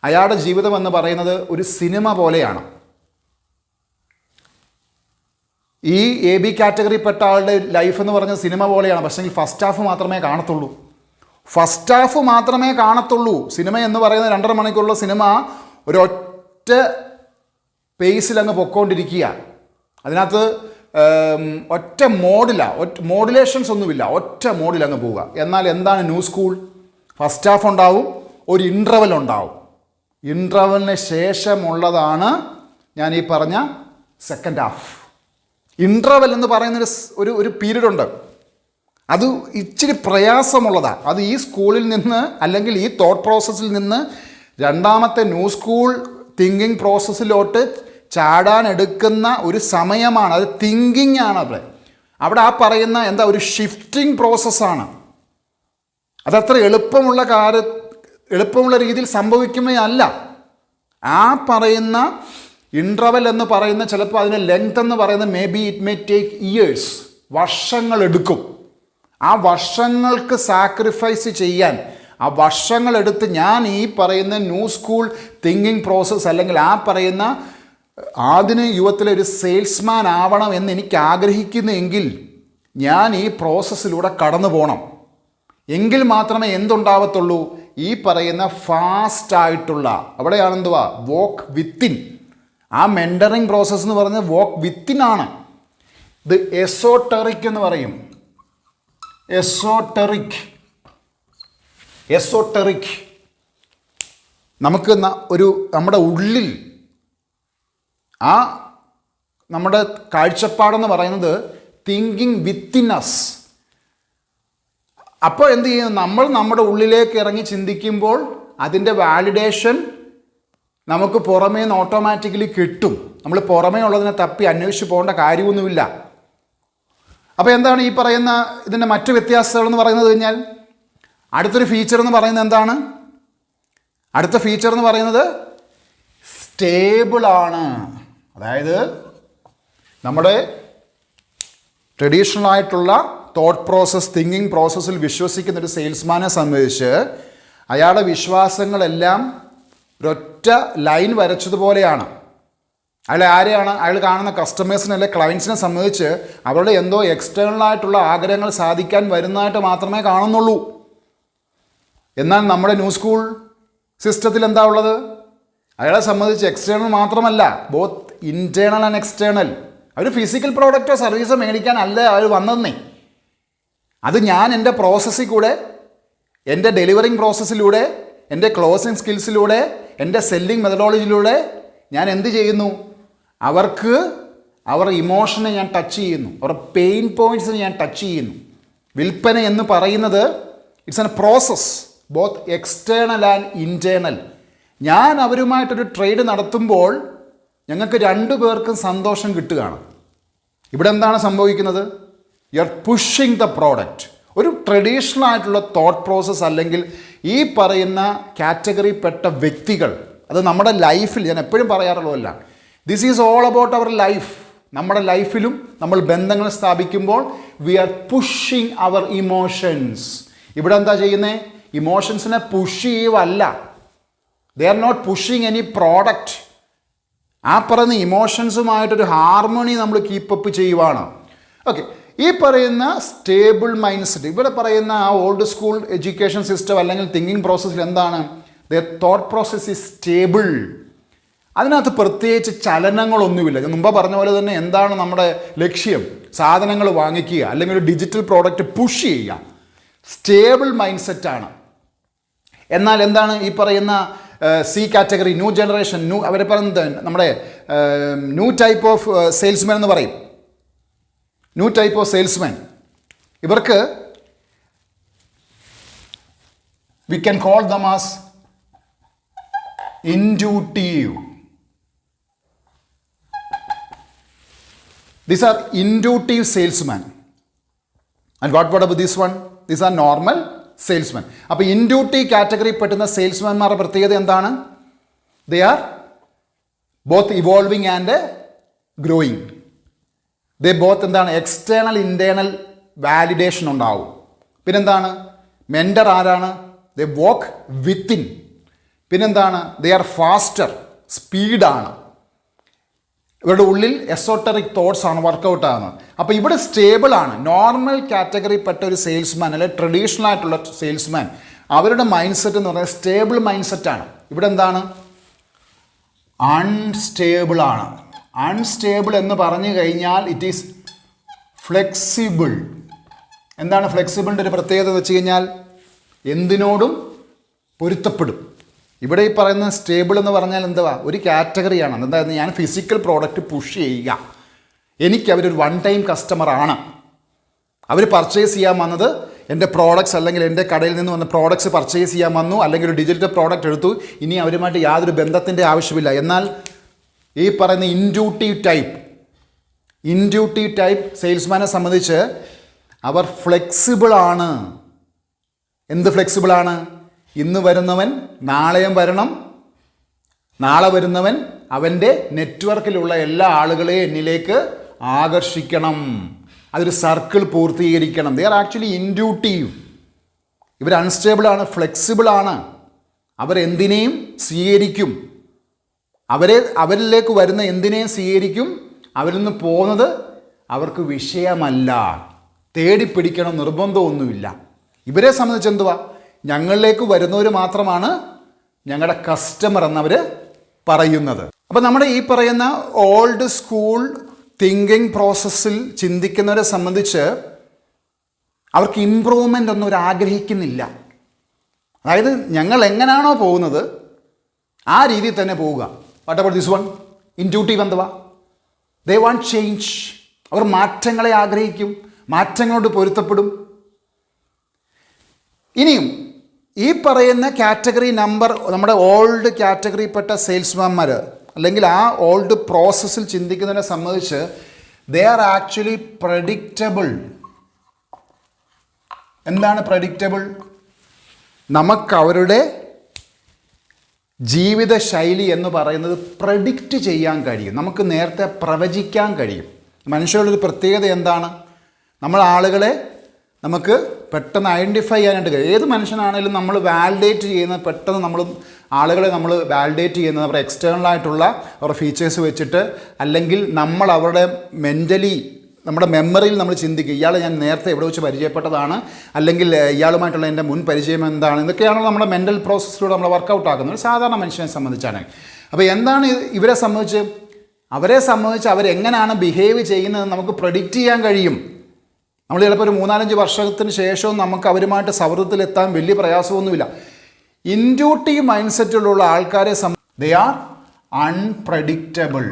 അയാളുടെ ജീവിതം എന്ന് പറയുന്നത് ഒരു സിനിമ പോലെയാണ്. ഈ AB കാറ്റഗറിപ്പെട്ട ആളുടെ ലൈഫ് എന്ന് പറഞ്ഞ സിനിമ പോലെയാണ്. പക്ഷേ ഫസ്റ്റ് ഹാഫ് മാത്രമേ കാണത്തുള്ളൂ. സിനിമ എന്ന് പറയുന്നത് 2.5 മണിക്കൂറുള്ള സിനിമ ഒരൊറ്റ പേസിൽ അങ്ങ് പൊക്കോണ്ടിരിക്കുക. അതിനകത്ത് ഒറ്റ മോഡുലേഷൻസ് ഒന്നുമില്ല, ഒറ്റ മോഡിൽ അങ്ങ് പോവുക. എന്നാൽ എന്താണ് ന്യൂ സ്കൂൾ? ഫസ്റ്റ് ഹാഫ് ഉണ്ടാവും, ഒരു ഇൻ്റർവെൽ ഉണ്ടാവും. ഇൻ്റർവെലിന് ശേഷമുള്ളതാണ് ഞാൻ ഈ പറഞ്ഞ സെക്കൻഡ് ഹാഫ്. ഇൻ്റർവെൽ എന്ന് പറയുന്ന ഒരു പീരീഡ് ഉണ്ട്, അത് ഇച്ചിരി പ്രയാസമുള്ളതാണ്. അത് ഈ സ്കൂളിൽ നിന്ന് അല്ലെങ്കിൽ ഈ തോട്ട് പ്രോസസ്സിൽ നിന്ന് രണ്ടാമത്തെ ന്യൂ സ്കൂൾ തിങ്കിങ് പ്രോസസ്സിലോട്ട് ചാടാൻ എടുക്കുന്ന ഒരു സമയമാണ്. അത് തിങ്കിങ് ആണ്. അവിടെ ആ പറയുന്ന ഒരു ഷിഫ്റ്റിംഗ് പ്രോസസ്സാണ്. അതത്ര എളുപ്പമുള്ള രീതിയിൽ സംഭവിക്കുന്നതല്ല. ആ പറയുന്ന ഇൻ്റർവെൽ എന്ന് പറയുന്ന ചിലപ്പോൾ അതിൻ്റെ ലെങ്ത് എന്ന് പറയുന്നത് ഇറ്റ് മേ ടേക്ക് ഇയേഴ്സ്, വർഷങ്ങളെടുക്കും. ആ വർഷങ്ങൾക്ക് സാക്രിഫൈസ് ചെയ്യാൻ, ആ വർഷങ്ങളെടുത്ത് ഞാൻ ഈ പറയുന്ന ന്യൂ സ്കൂൾ തിങ്കിങ് പ്രോസസ്സ് അല്ലെങ്കിൽ ആ പറയുന്ന ആധുനിക യുഗത്തിലെ ഒരു സെയിൽസ്മാൻ ആവണം എന്ന് എനിക്ക് ആഗ്രഹിക്കുന്നെങ്കിൽ ഞാൻ ഈ പ്രോസസ്സിലൂടെ കടന്നു പോകണം. എങ്കിൽ മാത്രമേ എന്തുണ്ടാവത്തുള്ളൂ? ഈ പറയുന്ന ഫാസ്റ്റായിട്ടുള്ള അവിടെയാണ് വോക്ക് വിത്തിൻ. ആ മെൻറ്ററിങ് പ്രോസസ്സ് എന്ന് പറയുന്നത് വോക്ക് വിത്തിൻ ആണ്. ഇത് എസോട്ടറിക് എന്ന് പറയും. എസോട്ടറിക് നമുക്ക് നമ്മുടെ ഉള്ളിൽ ആ നമ്മുടെ കാഴ്ചപ്പാടെന്ന് പറയുന്നത് തിങ്കിങ് വിത്തിൻ അസ്. അപ്പോൾ എന്ത് ചെയ്യും? നമ്മൾ നമ്മുടെ ഉള്ളിലേക്ക് ഇറങ്ങി ചിന്തിക്കുമ്പോൾ അതിൻ്റെ വാലിഡേഷൻ നമുക്ക് പുറമേ നിന്ന് ഓട്ടോമാറ്റിക്കലി കിട്ടും. നമ്മൾ പുറമേ ഉള്ളതിനെ തപ്പി അന്വേഷിച്ച് പോകേണ്ട കാര്യമൊന്നുമില്ല. അപ്പോൾ എന്താണ് ഈ പറയുന്ന ഇതിൻ്റെ മറ്റു വ്യത്യാസങ്ങൾ എന്ന് പറയുന്നത് കഴിഞ്ഞാൽ അടുത്തൊരു ഫീച്ചർ എന്ന് പറയുന്നത് എന്താണ്? അടുത്ത ഫീച്ചർ എന്ന് പറയുന്നത് സ്റ്റേബിളാണ്. അതായത് നമ്മുടെ ട്രഡീഷണൽ ആയിട്ടുള്ള തോട്ട് പ്രോസസ്സ് തിങ്കിങ് പ്രോസസ്സിൽ വിശ്വസിക്കുന്ന ഒരു സെയിൽസ്മാനെ സംബന്ധിച്ച് അയാളുടെ വിശ്വാസങ്ങളെല്ലാം ഒരൊറ്റ ലൈൻ വരച്ചതുപോലെയാണ്. അയാൾ കാണുന്ന കസ്റ്റമേഴ്സിനെ അല്ലെങ്കിൽ ക്ലയൻസിനെ സംബന്ധിച്ച് അവരുടെ എന്തോ എക്സ്റ്റേണലായിട്ടുള്ള ആഗ്രഹങ്ങൾ സാധിക്കാൻ വരുന്നതായിട്ട് മാത്രമേ കാണുന്നുള്ളൂ. എന്നാൽ നമ്മുടെ ന്യൂ സ്കൂൾ സിസ്റ്റത്തിൽ എന്താ ഉള്ളത്? അയാളെ സംബന്ധിച്ച് എക്സ്റ്റേണൽ മാത്രമല്ല, ബോത്ത് ഇൻറ്റേണൽ ആൻഡ് എക്സ്റ്റേണൽ. അവർ ഫിസിക്കൽ പ്രോഡക്റ്റോ സർവീസോ മേടിക്കാൻ അല്ല അവർ വന്നതെന്നേ. അത് ഞാൻ എൻ്റെ പ്രോസസ്സിൽ കൂടെ, എൻ്റെ ഡെലിവറിങ് പ്രോസസ്സിലൂടെ, എൻ്റെ ക്ലോസിങ് സ്കിൽസിലൂടെ, എൻ്റെ സെല്ലിംഗ് മെത്തഡോളജിയിലൂടെ ഞാൻ എന്ത് ചെയ്യുന്നു? അവരുടെ ഇമോഷനെ ഞാൻ ടച്ച് ചെയ്യുന്നു, അവരുടെ പെയിൻ പോയിൻറ്റ്സിനെ ഞാൻ ടച്ച് ചെയ്യുന്നു. വിൽപ്പന എന്ന് പറയുന്നത് it's an process, both external and internal. ഞാൻ അവരുമായിട്ടൊരു ട്രേഡ് നടത്തുമ്പോൾ ഞങ്ങൾക്ക് 2 പേർക്കും സന്തോഷം കിട്ടുകയാണ്. ഇവിടെ എന്താണ് സംഭവിക്കുന്നത്? You are pushing the product. ഒരു ട്രഡീഷണൽ ആയിട്ടുള്ള തോട്ട് പ്രോസസ്സ് അല്ലെങ്കിൽ ഈ പറയുന്ന കാറ്റഗറിപ്പെട്ട വ്യക്തികൾ, അത് നമ്മുടെ ലൈഫിൽ ഞാൻ എപ്പോഴും പറയാറുള്ളതല്ല, this is all about our life. നമ്മുടെ ലൈഫിലും നമ്മൾ ബന്ധങ്ങൾ സ്ഥാപിക്കുമ്പോൾ we are pushing our emotions. ഇവിടെ എന്താ ചെയ്യുന്നത്? ഇമോഷൻസിനെ പുഷ് ചെയ്യുവല്ല, they are not pushing any product. ആ പറയുന്ന ഇമോഷൻസുമായിട്ടൊരു ഹാർമണി നമ്മൾ കീപ്പപ്പ് ചെയ്യുവാണ്. ഓക്കെ, ഈ പറയുന്ന സ്റ്റേബിൾ മൈൻഡ് സെറ്റ്, ഇവിടെ പറയുന്ന ആ ഓൾഡ് സ്കൂൾ എഡ്യൂക്കേഷൻ സിസ്റ്റം അല്ലെങ്കിൽ തിങ്കിങ് പ്രോസസ്സിൽ എന്താണ്? The thought process is stable. അതിനകത്ത് പ്രത്യേകിച്ച് ചലനങ്ങളൊന്നുമില്ല. ഞാൻ മുമ്പ് പറഞ്ഞ പോലെ തന്നെ എന്താണ് നമ്മുടെ ലക്ഷ്യം? സാധനങ്ങൾ വാങ്ങിക്കുക, അല്ലെങ്കിൽ ഒരു ഡിജിറ്റൽ പ്രോഡക്റ്റ് പുഷ് ചെയ്യുക. സ്റ്റേബിൾ മൈൻഡ് സെറ്റാണ്. എന്നാൽ എന്താണ് ഈ പറയുന്ന സി കാറ്റഗറി, ന്യൂ ജനറേഷൻ, അവരെ പറയുന്നത് നമ്മുടെ ന്യൂ ടൈപ്പ് ഓഫ് സെയിൽസ്മാൻ എന്ന് പറയും. ന്യൂ ടൈപ്പ് ഓഫ് സെയിൽസ്മാൻ, ഇവർക്ക് we can call them as intuitive. These are intuitive salesmen. And what about this one? These are normal salesmen. അപ്പോൾ intuitive കാറ്റഗറി പെട്ടുന്ന സെയിൽസ്മാൻമാരുടെ പ്രത്യേകത എന്താണ്? They are both evolving and growing. They both എന്താണ്? എക്സ്റ്റേണൽ ഇൻറ്റേർണൽ വാലിഡേഷൻ ഉണ്ടാവും. പിന്നെന്താണ്? മെൻറ്റർ ആരാണ്? They walk within. പിന്നെന്താണ്? ദേ ആർ ഫാസ്റ്റർ, സ്പീഡാണ്. ഇവരുടെ ഉള്ളിൽ എസോട്ടറിക് തോട്ട്സ് ആണ് വർക്കൗട്ട് ആകുന്നത്. അപ്പോൾ ഇവിടെ സ്റ്റേബിളാണ്. നോർമൽ കാറ്റഗറിപ്പെട്ട ഒരു സെയിൽസ്മാൻ അല്ലെങ്കിൽ ട്രഡീഷണൽ ആയിട്ടുള്ള സെയിൽസ്മാൻ, അവരുടെ മൈൻഡ് സെറ്റ് എന്ന് പറയുന്നത് സ്റ്റേബിൾ മൈൻഡ് സെറ്റാണ്. ഇവിടെ എന്താണ്? അൺസ്റ്റേബിൾ ആണ്. അൺസ്റ്റേബിൾ എന്ന് പറഞ്ഞു കഴിഞ്ഞാൽ ഇറ്റ് ഈസ് ഫ്ലെക്സിബിൾ. എന്താണ് ഫ്ലെക്സിബിളിൻ്റെ ഒരു പ്രത്യേകത എന്ന് വെച്ച് കഴിഞ്ഞാൽ എന്തിനോടും പൊരുത്തപ്പെടും. ഇവിടെ ഈ പറയുന്ന സ്റ്റേബിൾ എന്ന് പറഞ്ഞാൽ എന്തുവാ? ഒരു കാറ്റഗറിയാണ്. എന്തായിരുന്നു? ഞാൻ ഫിസിക്കൽ പ്രോഡക്റ്റ് പുഷ് ചെയ്യുക, എനിക്ക് അവരൊരു വൺ ടൈം കസ്റ്റമറാണ്, അവർ പർച്ചേസ് ചെയ്യാൻ വന്നത് എൻ്റെ പ്രോഡക്ട്സ് അല്ലെങ്കിൽ എൻ്റെ കടയിൽ നിന്ന് വന്ന പ്രോഡക്ട്സ് പർച്ചേസ് ചെയ്യാൻ വന്നു, അല്ലെങ്കിൽ ഒരു ഡിജിറ്റൽ പ്രോഡക്റ്റ് എടുത്തു, ഇനി അവരുമായിട്ട് യാതൊരു ബന്ധത്തിൻ്റെ ആവശ്യമില്ല. എന്നാൽ ഈ പറയുന്ന ഇൻഡ്യൂട്ടീവ് ടൈപ്പ് സെയിൽസ്മാനെ സംബന്ധിച്ച് അവർ ഫ്ലെക്സിബിളാണ്. എന്ത് ഫ്ലെക്സിബിളാണ്? ഇന്ന് വരുന്നവൻ നാളെയും വരണം, നാളെ വരുന്നവൻ അവൻ്റെ നെറ്റ്വർക്കിലുള്ള എല്ലാ ആളുകളെയും എന്നിലേക്ക് ആകർഷിക്കണം, അതൊരു സർക്കിൾ പൂർത്തീകരിക്കണം. They are actually intuitive. ഇവർ അൺസ്റ്റേബിളാണ്, ഫ്ലെക്സിബിളാണ്. അവരെന്തിനേയും സ്വീകരിക്കും, അവരിലേക്ക് വരുന്ന എന്തിനേയും സ്വീകരിക്കും. അവരിൽ നിന്ന് പോകുന്നത് അവർക്ക് വിഷയമല്ല, തേടിപ്പിടിക്കണം നിർബന്ധമൊന്നുമില്ല. ഇവരെ സംബന്ധിച്ച് എന്തുവാ? ഞങ്ങളിലേക്ക് വരുന്നവർ മാത്രമാണ് ഞങ്ങളുടെ കസ്റ്റമർ എന്നവർ പറയുന്നത്. അപ്പോൾ നമ്മുടെ ഈ പറയുന്ന ഓൾഡ് സ്കൂൾ തിങ്കിങ് പ്രോസസ്സിൽ ചിന്തിക്കുന്നവരെ സംബന്ധിച്ച് അവർക്ക് ഇമ്പ്രൂവ്മെൻ്റ് ഒന്നും അവർ ആഗ്രഹിക്കുന്നില്ല. അതായത് ഞങ്ങൾ എങ്ങനെയാണോ പോകുന്നത് ആ രീതിയിൽ തന്നെ പോവുക. What about this one? Intuitive എന്തുവാ? They want change. അവർ മാറ്റങ്ങളെ ആഗ്രഹിക്കും, മാറ്റങ്ങളോട് പൊരുത്തപ്പെടും. ഇനിയും ഈ പറയുന്ന കാറ്റഗറി നമ്പർ, നമ്മുടെ ഓൾഡ് കാറ്റഗറിപ്പെട്ട സെയിൽസ്മാൻമാർ അല്ലെങ്കിൽ ആ ഓൾഡ് പ്രോസസ്സിൽ ചിന്തിക്കുന്നതിനെ സംബന്ധിച്ച് ദേ ആർ ആക്ച്വലി പ്രഡിക്റ്റബിൾ. എന്താണ് പ്രഡിക്റ്റബിൾ? നമുക്ക് അവരുടെ ജീവിതശൈലി എന്ന് പറയുന്നത് പ്രഡിക്റ്റ് ചെയ്യാൻ കഴിയും, നമുക്ക് നേരത്തെ പ്രവചിക്കാൻ കഴിയും. മനുഷ്യരുടെ ഒരു പ്രത്യേകത എന്താണ്? നമ്മൾ ആളുകളെ നമുക്ക് പെട്ടെന്ന് ഐഡൻറ്റിഫൈ ചെയ്യാനായിട്ട് കഴിയും. ഏത് മനുഷ്യനാണെങ്കിലും നമ്മൾ വാലിഡേറ്റ് ചെയ്യുന്നത് പെട്ടെന്ന് ആളുകളെ നമ്മൾ വാലിഡേറ്റ് ചെയ്യുന്നത് അവരുടെ എക്സ്റ്റേണലായിട്ടുള്ള അവരുടെ ഫീച്ചേഴ്സ് വെച്ചിട്ട്, അല്ലെങ്കിൽ നമ്മൾ അവരുടെ മെൻ്റലി നമ്മുടെ മെമ്മറിയിൽ നമ്മൾ ചിന്തിക്കുക, ഇയാളെ ഞാൻ നേരത്തെ എവിടെ വെച്ച് പരിചയപ്പെട്ടതാണ്, അല്ലെങ്കിൽ ഇയാളുമായിട്ടുള്ള എൻ്റെ മുൻ പരിചയം എന്താണ്, ഇതൊക്കെയാണല്ലോ നമ്മുടെ മെൻ്റൽ പ്രോസസ്സിലൂടെ നമ്മൾ വർക്കൗട്ട് ആക്കുന്നത് ഒരു സാധാരണ മനുഷ്യനെ സംബന്ധിച്ചാണ്. അപ്പോൾ എന്താണ് ഇവരെ സംബന്ധിച്ച്? അവരെ സംബന്ധിച്ച് അവരെങ്ങനെയാണ് ബിഹേവ് ചെയ്യുന്നത് നമുക്ക് പ്രഡിക്റ്റ് ചെയ്യാൻ കഴിയും. നമ്മൾ ചിലപ്പോൾ ഒരു 3-4 വർഷത്തിന് ശേഷവും നമുക്ക് അവരുമായിട്ട് സൗഹൃദത്തിലെത്താൻ വലിയ പ്രയാസമൊന്നുമില്ല. ഇൻഡ്യൂട്ടീവ് മൈൻഡ് സെറ്റിലുള്ള ആൾക്കാരെ ദേ ആർ അൺപ്രഡിക്റ്റബിൾ.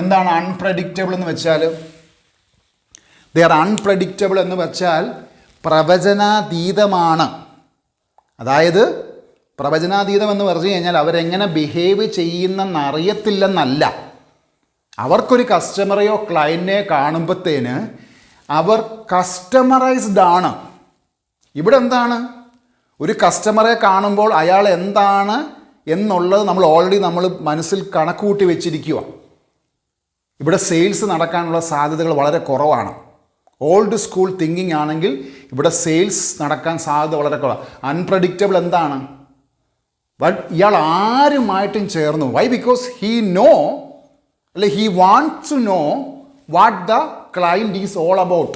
എന്താണ് അൺപ്രഡിക്റ്റബിൾ എന്ന് വെച്ചാൽ? ദേ ആർ അൺപ്രഡിക്റ്റബിൾ എന്ന് വെച്ചാൽ പ്രവചനാതീതമാണ്. അതായത് പ്രവചനാതീതം എന്ന് പറഞ്ഞു കഴിഞ്ഞാൽ അവരെങ്ങനെ ബിഹേവ് ചെയ്യുന്നെന്നറിയത്തില്ലെന്നല്ല. അവർക്കൊരു കസ്റ്റമറെയോ ക്ലയൻറ്റിനെയോ കാണുമ്പോഴത്തേന് അവർ കസ്റ്റമറൈസ്ഡ് ആണ്. ഇവിടെ എന്താണ്? ഒരു കസ്റ്റമറെ കാണുമ്പോൾ അയാൾ എന്താണ് എന്നുള്ളത് നമ്മൾ ഓൾറെഡി മനസ്സിൽ കണക്കുകൂട്ടി വെച്ചിരിക്കുക. ഇവിടെ സെയിൽസ് നടക്കാനുള്ള സാധ്യതകൾ വളരെ കുറവാണ്. ഓൾഡ് സ്കൂൾ തിങ്കിങ് ആണെങ്കിൽ ഇവിടെ സെയിൽസ് നടക്കാൻ സാധ്യത വളരെ കുറവാണ്. അൺപ്രഡിക്റ്റബിൾ എന്താണ്? ബട്ട് ഇയാൾ ആരുമായിട്ടും ചേർന്നു. Why? Because he wants to know what the client is all about.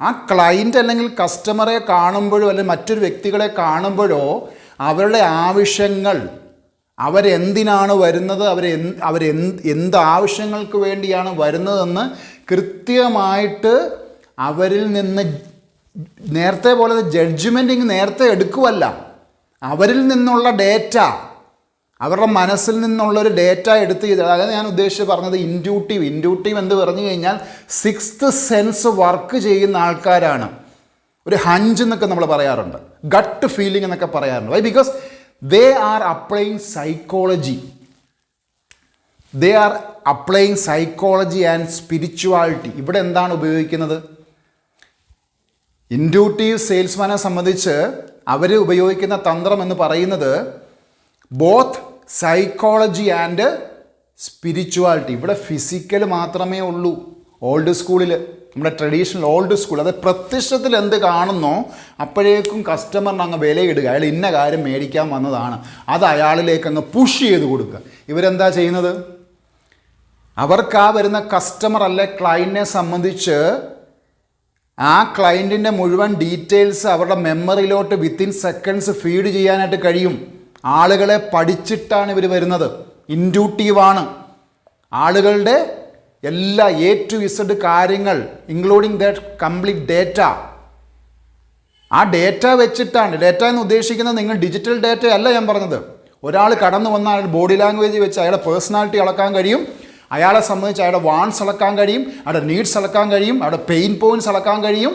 ആ ക്ലയൻറ്റ് അല്ലെങ്കിൽ കസ്റ്റമറെ കാണുമ്പോഴോ അല്ലെങ്കിൽ മറ്റൊരു വ്യക്തികളെ കാണുമ്പോഴോ അവരുടെ ആവശ്യങ്ങൾ, അവരെന്തിനാണ് വരുന്നത്, എന്ത് ആവശ്യങ്ങൾക്ക് വേണ്ടിയാണ് വരുന്നതെന്ന് കൃത്യമായിട്ട് അവരിൽ നിന്ന് നേരത്തെ പോലെ ജഡ്ജ്മെൻറ്റിങ് നേരത്തെ എടുക്കുവല്ല, അവരിൽ നിന്നുള്ള ഡേറ്റ, അവരുടെ മനസ്സിൽ നിന്നുള്ളൊരു ഡേറ്റ എടുത്ത് ചെയ്ത്, അതായത് ഞാൻ ഉദ്ദേശിച്ച് പറഞ്ഞത് ഇൻഡ്യൂട്ടീവ് എന്ന് പറഞ്ഞു കഴിഞ്ഞാൽ 6th സെൻസ് വർക്ക് ചെയ്യുന്ന ആൾക്കാരാണ്. ഒരു ഹഞ്ച് എന്നൊക്കെ നമ്മൾ പറയാറുണ്ട്, ഗട്ട് ഫീലിംഗ് എന്നൊക്കെ പറയാറുണ്ട്. Why? Because they are applying psychology and spirituality. ഇവിടെ എന്താണ് ഉപയോഗിക്കുന്നത്? ഇൻഡ്യൂട്ടീവ് സെയിൽസ്മാനെ സംബന്ധിച്ച് അവർ ഉപയോഗിക്കുന്ന തന്ത്രം എന്ന് പറയുന്നത് ബോത്ത് സൈക്കോളജി ആൻഡ് സ്പിരിച്വാലിറ്റി. ഇവിടെ ഫിസിക്കൽ മാത്രമേ ഉള്ളൂ. ഓൾഡ് സ്കൂളിൽ, നമ്മുടെ ട്രഡീഷണൽ ഓൾഡ് സ്കൂൾ, അത് പ്രത്യക്ഷത്തിൽ എന്ത് കാണുന്നോ അപ്പോഴേക്കും കസ്റ്റമറിന് അങ്ങ് വിലയിടുക. അയാൾ ഇന്ന കാര്യം മേടിക്കാൻ വന്നതാണ്, അത് അയാളിലേക്ക് അങ്ങ് പുഷ് ചെയ്ത് കൊടുക്കുക. ഇവരെന്താ ചെയ്യുന്നത്? അവർക്ക് ആ വരുന്ന കസ്റ്റമർ അല്ലെ ക്ലയൻറ്റിനെ സംബന്ധിച്ച് ആ ക്ലയൻറ്റിൻ്റെ മുഴുവൻ ഡീറ്റെയിൽസ് അവരുടെ മെമ്മറിയിലോട്ട് വിത്തിൻ സെക്കൻഡ്സ് ഫീഡ് ചെയ്യാനായിട്ട് കഴിയും. ആളുകളെ പഠിച്ചിട്ടാണ് ഇവർ വരുന്നത്. ഇൻഡ്യൂട്ടീവാണ്. ആളുകളുടെ എല്ലാ A to Z കാര്യങ്ങൾ ഇൻക്ലൂഡിങ് ദാറ്റ് കംപ്ലീറ്റ് ഡേറ്റ, ആ ഡേറ്റ വെച്ചിട്ടാണ്. ഡേറ്റ എന്ന് ഉദ്ദേശിക്കുന്നത് നിങ്ങൾ ഡിജിറ്റൽ ഡേറ്റ അല്ല ഞാൻ പറഞ്ഞത്. ഒരാൾ കടന്നു വന്നാൽ ബോഡി ലാംഗ്വേജ് വെച്ച് അയാളുടെ പേഴ്സണാലിറ്റി അളക്കാൻ കഴിയും, അയാളെ സംബന്ധിച്ച് അയാളുടെ വാണ്ട്സ് അളക്കാൻ കഴിയും, അയാളുടെ നീഡ്സ് അളക്കാൻ കഴിയും, അയാളുടെ പെയിൻ പോയിൻറ്റ്സ് അളക്കാൻ കഴിയും.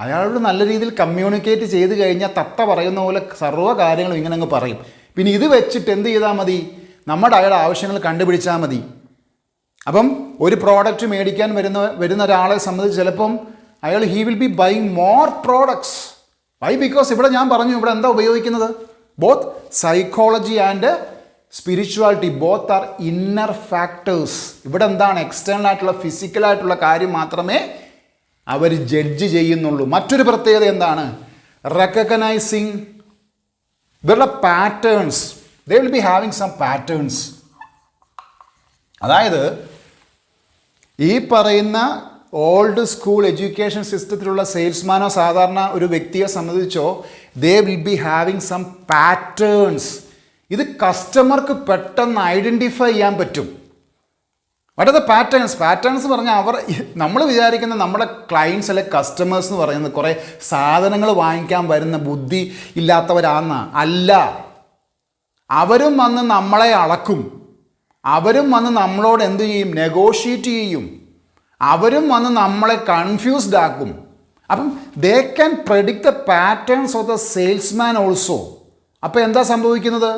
അയാളോട് നല്ല രീതിയിൽ കമ്മ്യൂണിക്കേറ്റ് ചെയ്ത് കഴിഞ്ഞാൽ തത്ത പറയുന്ന പോലെ സർവ്വ കാര്യങ്ങളും ഇങ്ങനെ അങ്ങ് പറയും. പിന്നെ ഇത് വെച്ചിട്ട് എന്ത് ചെയ്താൽ മതി? നമ്മുടെ അയാളുടെ ആവശ്യങ്ങൾ കണ്ടുപിടിച്ചാൽ മതി. അപ്പം ഒരു പ്രോഡക്റ്റ് മേടിക്കാൻ വരുന്ന ഒരാളെ സംബന്ധിച്ച് ചിലപ്പം he will be buying more products. Why? Because ഇവിടെ ഞാൻ പറഞ്ഞു, ഇവിടെ എന്താ ഉപയോഗിക്കുന്നത്? Both psychology and spirituality, both are inner factors. ഇവിടെ എന്താണ്? എക്സ്റ്റേണൽ ആയിട്ടുള്ള ഫിസിക്കലായിട്ടുള്ള കാര്യം മാത്രമേ അവർ ജഡ്ജ് ചെയ്യുന്നുള്ളൂ. മറ്റൊരു പ്രത്യേകത എന്താണ്? റെക്കഗ്നൈസിങ് ഇവരുടെ patterns. They will be having some patterns. അതായത് ഈ പറയുന്ന ഓൾഡ് സ്കൂൾ എഡ്യൂക്കേഷൻ സിസ്റ്റത്തിലുള്ള സെയിൽസ്മാനോ സാധാരണ ഒരു വ്യക്തിയെ സംബന്ധിച്ചോ they will be having some patterns. ഇത് കസ്റ്റമർക്ക് പെട്ടെന്ന് ഐഡൻറ്റിഫൈ ചെയ്യാൻ പറ്റും. What are the patterns? Patterns പറഞ്ഞാൽ നമ്മൾ വിചാരിക്കുന്ന നമ്മുടെ ക്ലയൻസ് അല്ലെ കസ്റ്റമേഴ്സ് എന്ന് പറയുന്നത് കുറേ സാധനങ്ങൾ വാങ്ങിക്കാൻ വരുന്ന ബുദ്ധി ഇല്ലാത്തവരാന്ന അല്ല. അവരും വന്ന് നമ്മളെ അളക്കും, അവരും വന്ന് നമ്മളോട് എന്ത് ചെയ്യും? നെഗോഷിയേറ്റ് ചെയ്യും, അവരും വന്ന് നമ്മളെ കൺഫ്യൂസ്ഡ് ആക്കും. അപ്പം they can predict the patterns of the salesman also. അപ്പോൾ എന്താ സംഭവിക്കുന്നത്?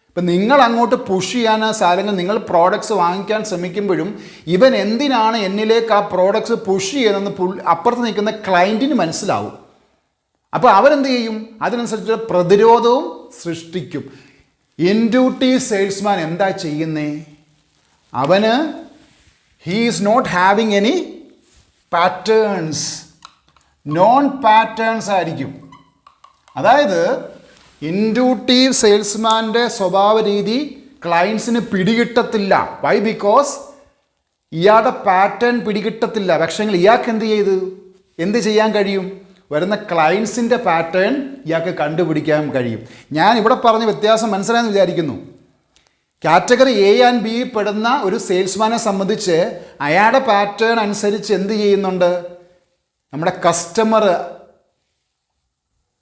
ഇപ്പം നിങ്ങൾ അങ്ങോട്ട് പുഷ് ചെയ്യാൻ അല്ലെങ്കിൽ നിങ്ങൾ പ്രോഡക്ട്സ് വാങ്ങിക്കാൻ ശ്രമിക്കുമ്പോഴും ഇവൻ എന്തിനാണ് എന്നിലേക്ക് ആ പ്രോഡക്ട്സ് പുഷ് ചെയ്യുന്നതെന്ന് അപ്പുറത്ത് നിൽക്കുന്ന ക്ലയൻറ്റിന് മനസ്സിലാവും. അപ്പോൾ അവരെന്ത് ചെയ്യും? അതിനനുസരിച്ച് പ്രതിരോധവും സൃഷ്ടിക്കും. ഇൻഡ്യൂട്ടീവ് സെയിൽസ്മാൻ എന്താ ചെയ്യുന്നേ? അവന് he is not having any patterns, non patterns ആയിരിക്കും. അതായത് ഇൻഡ്യൂട്ടീവ് സെയിൽസ്മാൻ്റെ സ്വഭാവ രീതി ക്ലയൻസിന് പിടികിട്ടത്തില്ല. വൈ? ബിക്കോസ് ഇയാളുടെ പാറ്റേൺ പിടികിട്ടത്തില്ല. പക്ഷേ ഇയാൾക്ക് എന്ത് ചെയ്യാൻ കഴിയും? വരുന്ന ക്ലയൻസിൻ്റെ പാറ്റേൺ ഇയാൾക്ക് കണ്ടുപിടിക്കാൻ കഴിയും. ഞാൻ ഇവിടെ പറഞ്ഞ വ്യത്യാസം മനസ്സിലായെന്ന് വിചാരിക്കുന്നു. കാറ്റഗറി A ആൻഡ് B പെടുന്ന ഒരു സെയിൽസ്മാനെ സംബന്ധിച്ച് അയാളുടെ പാറ്റേൺ അനുസരിച്ച് എന്ത് ചെയ്യുന്നുണ്ട്? നമ്മുടെ കസ്റ്റമർ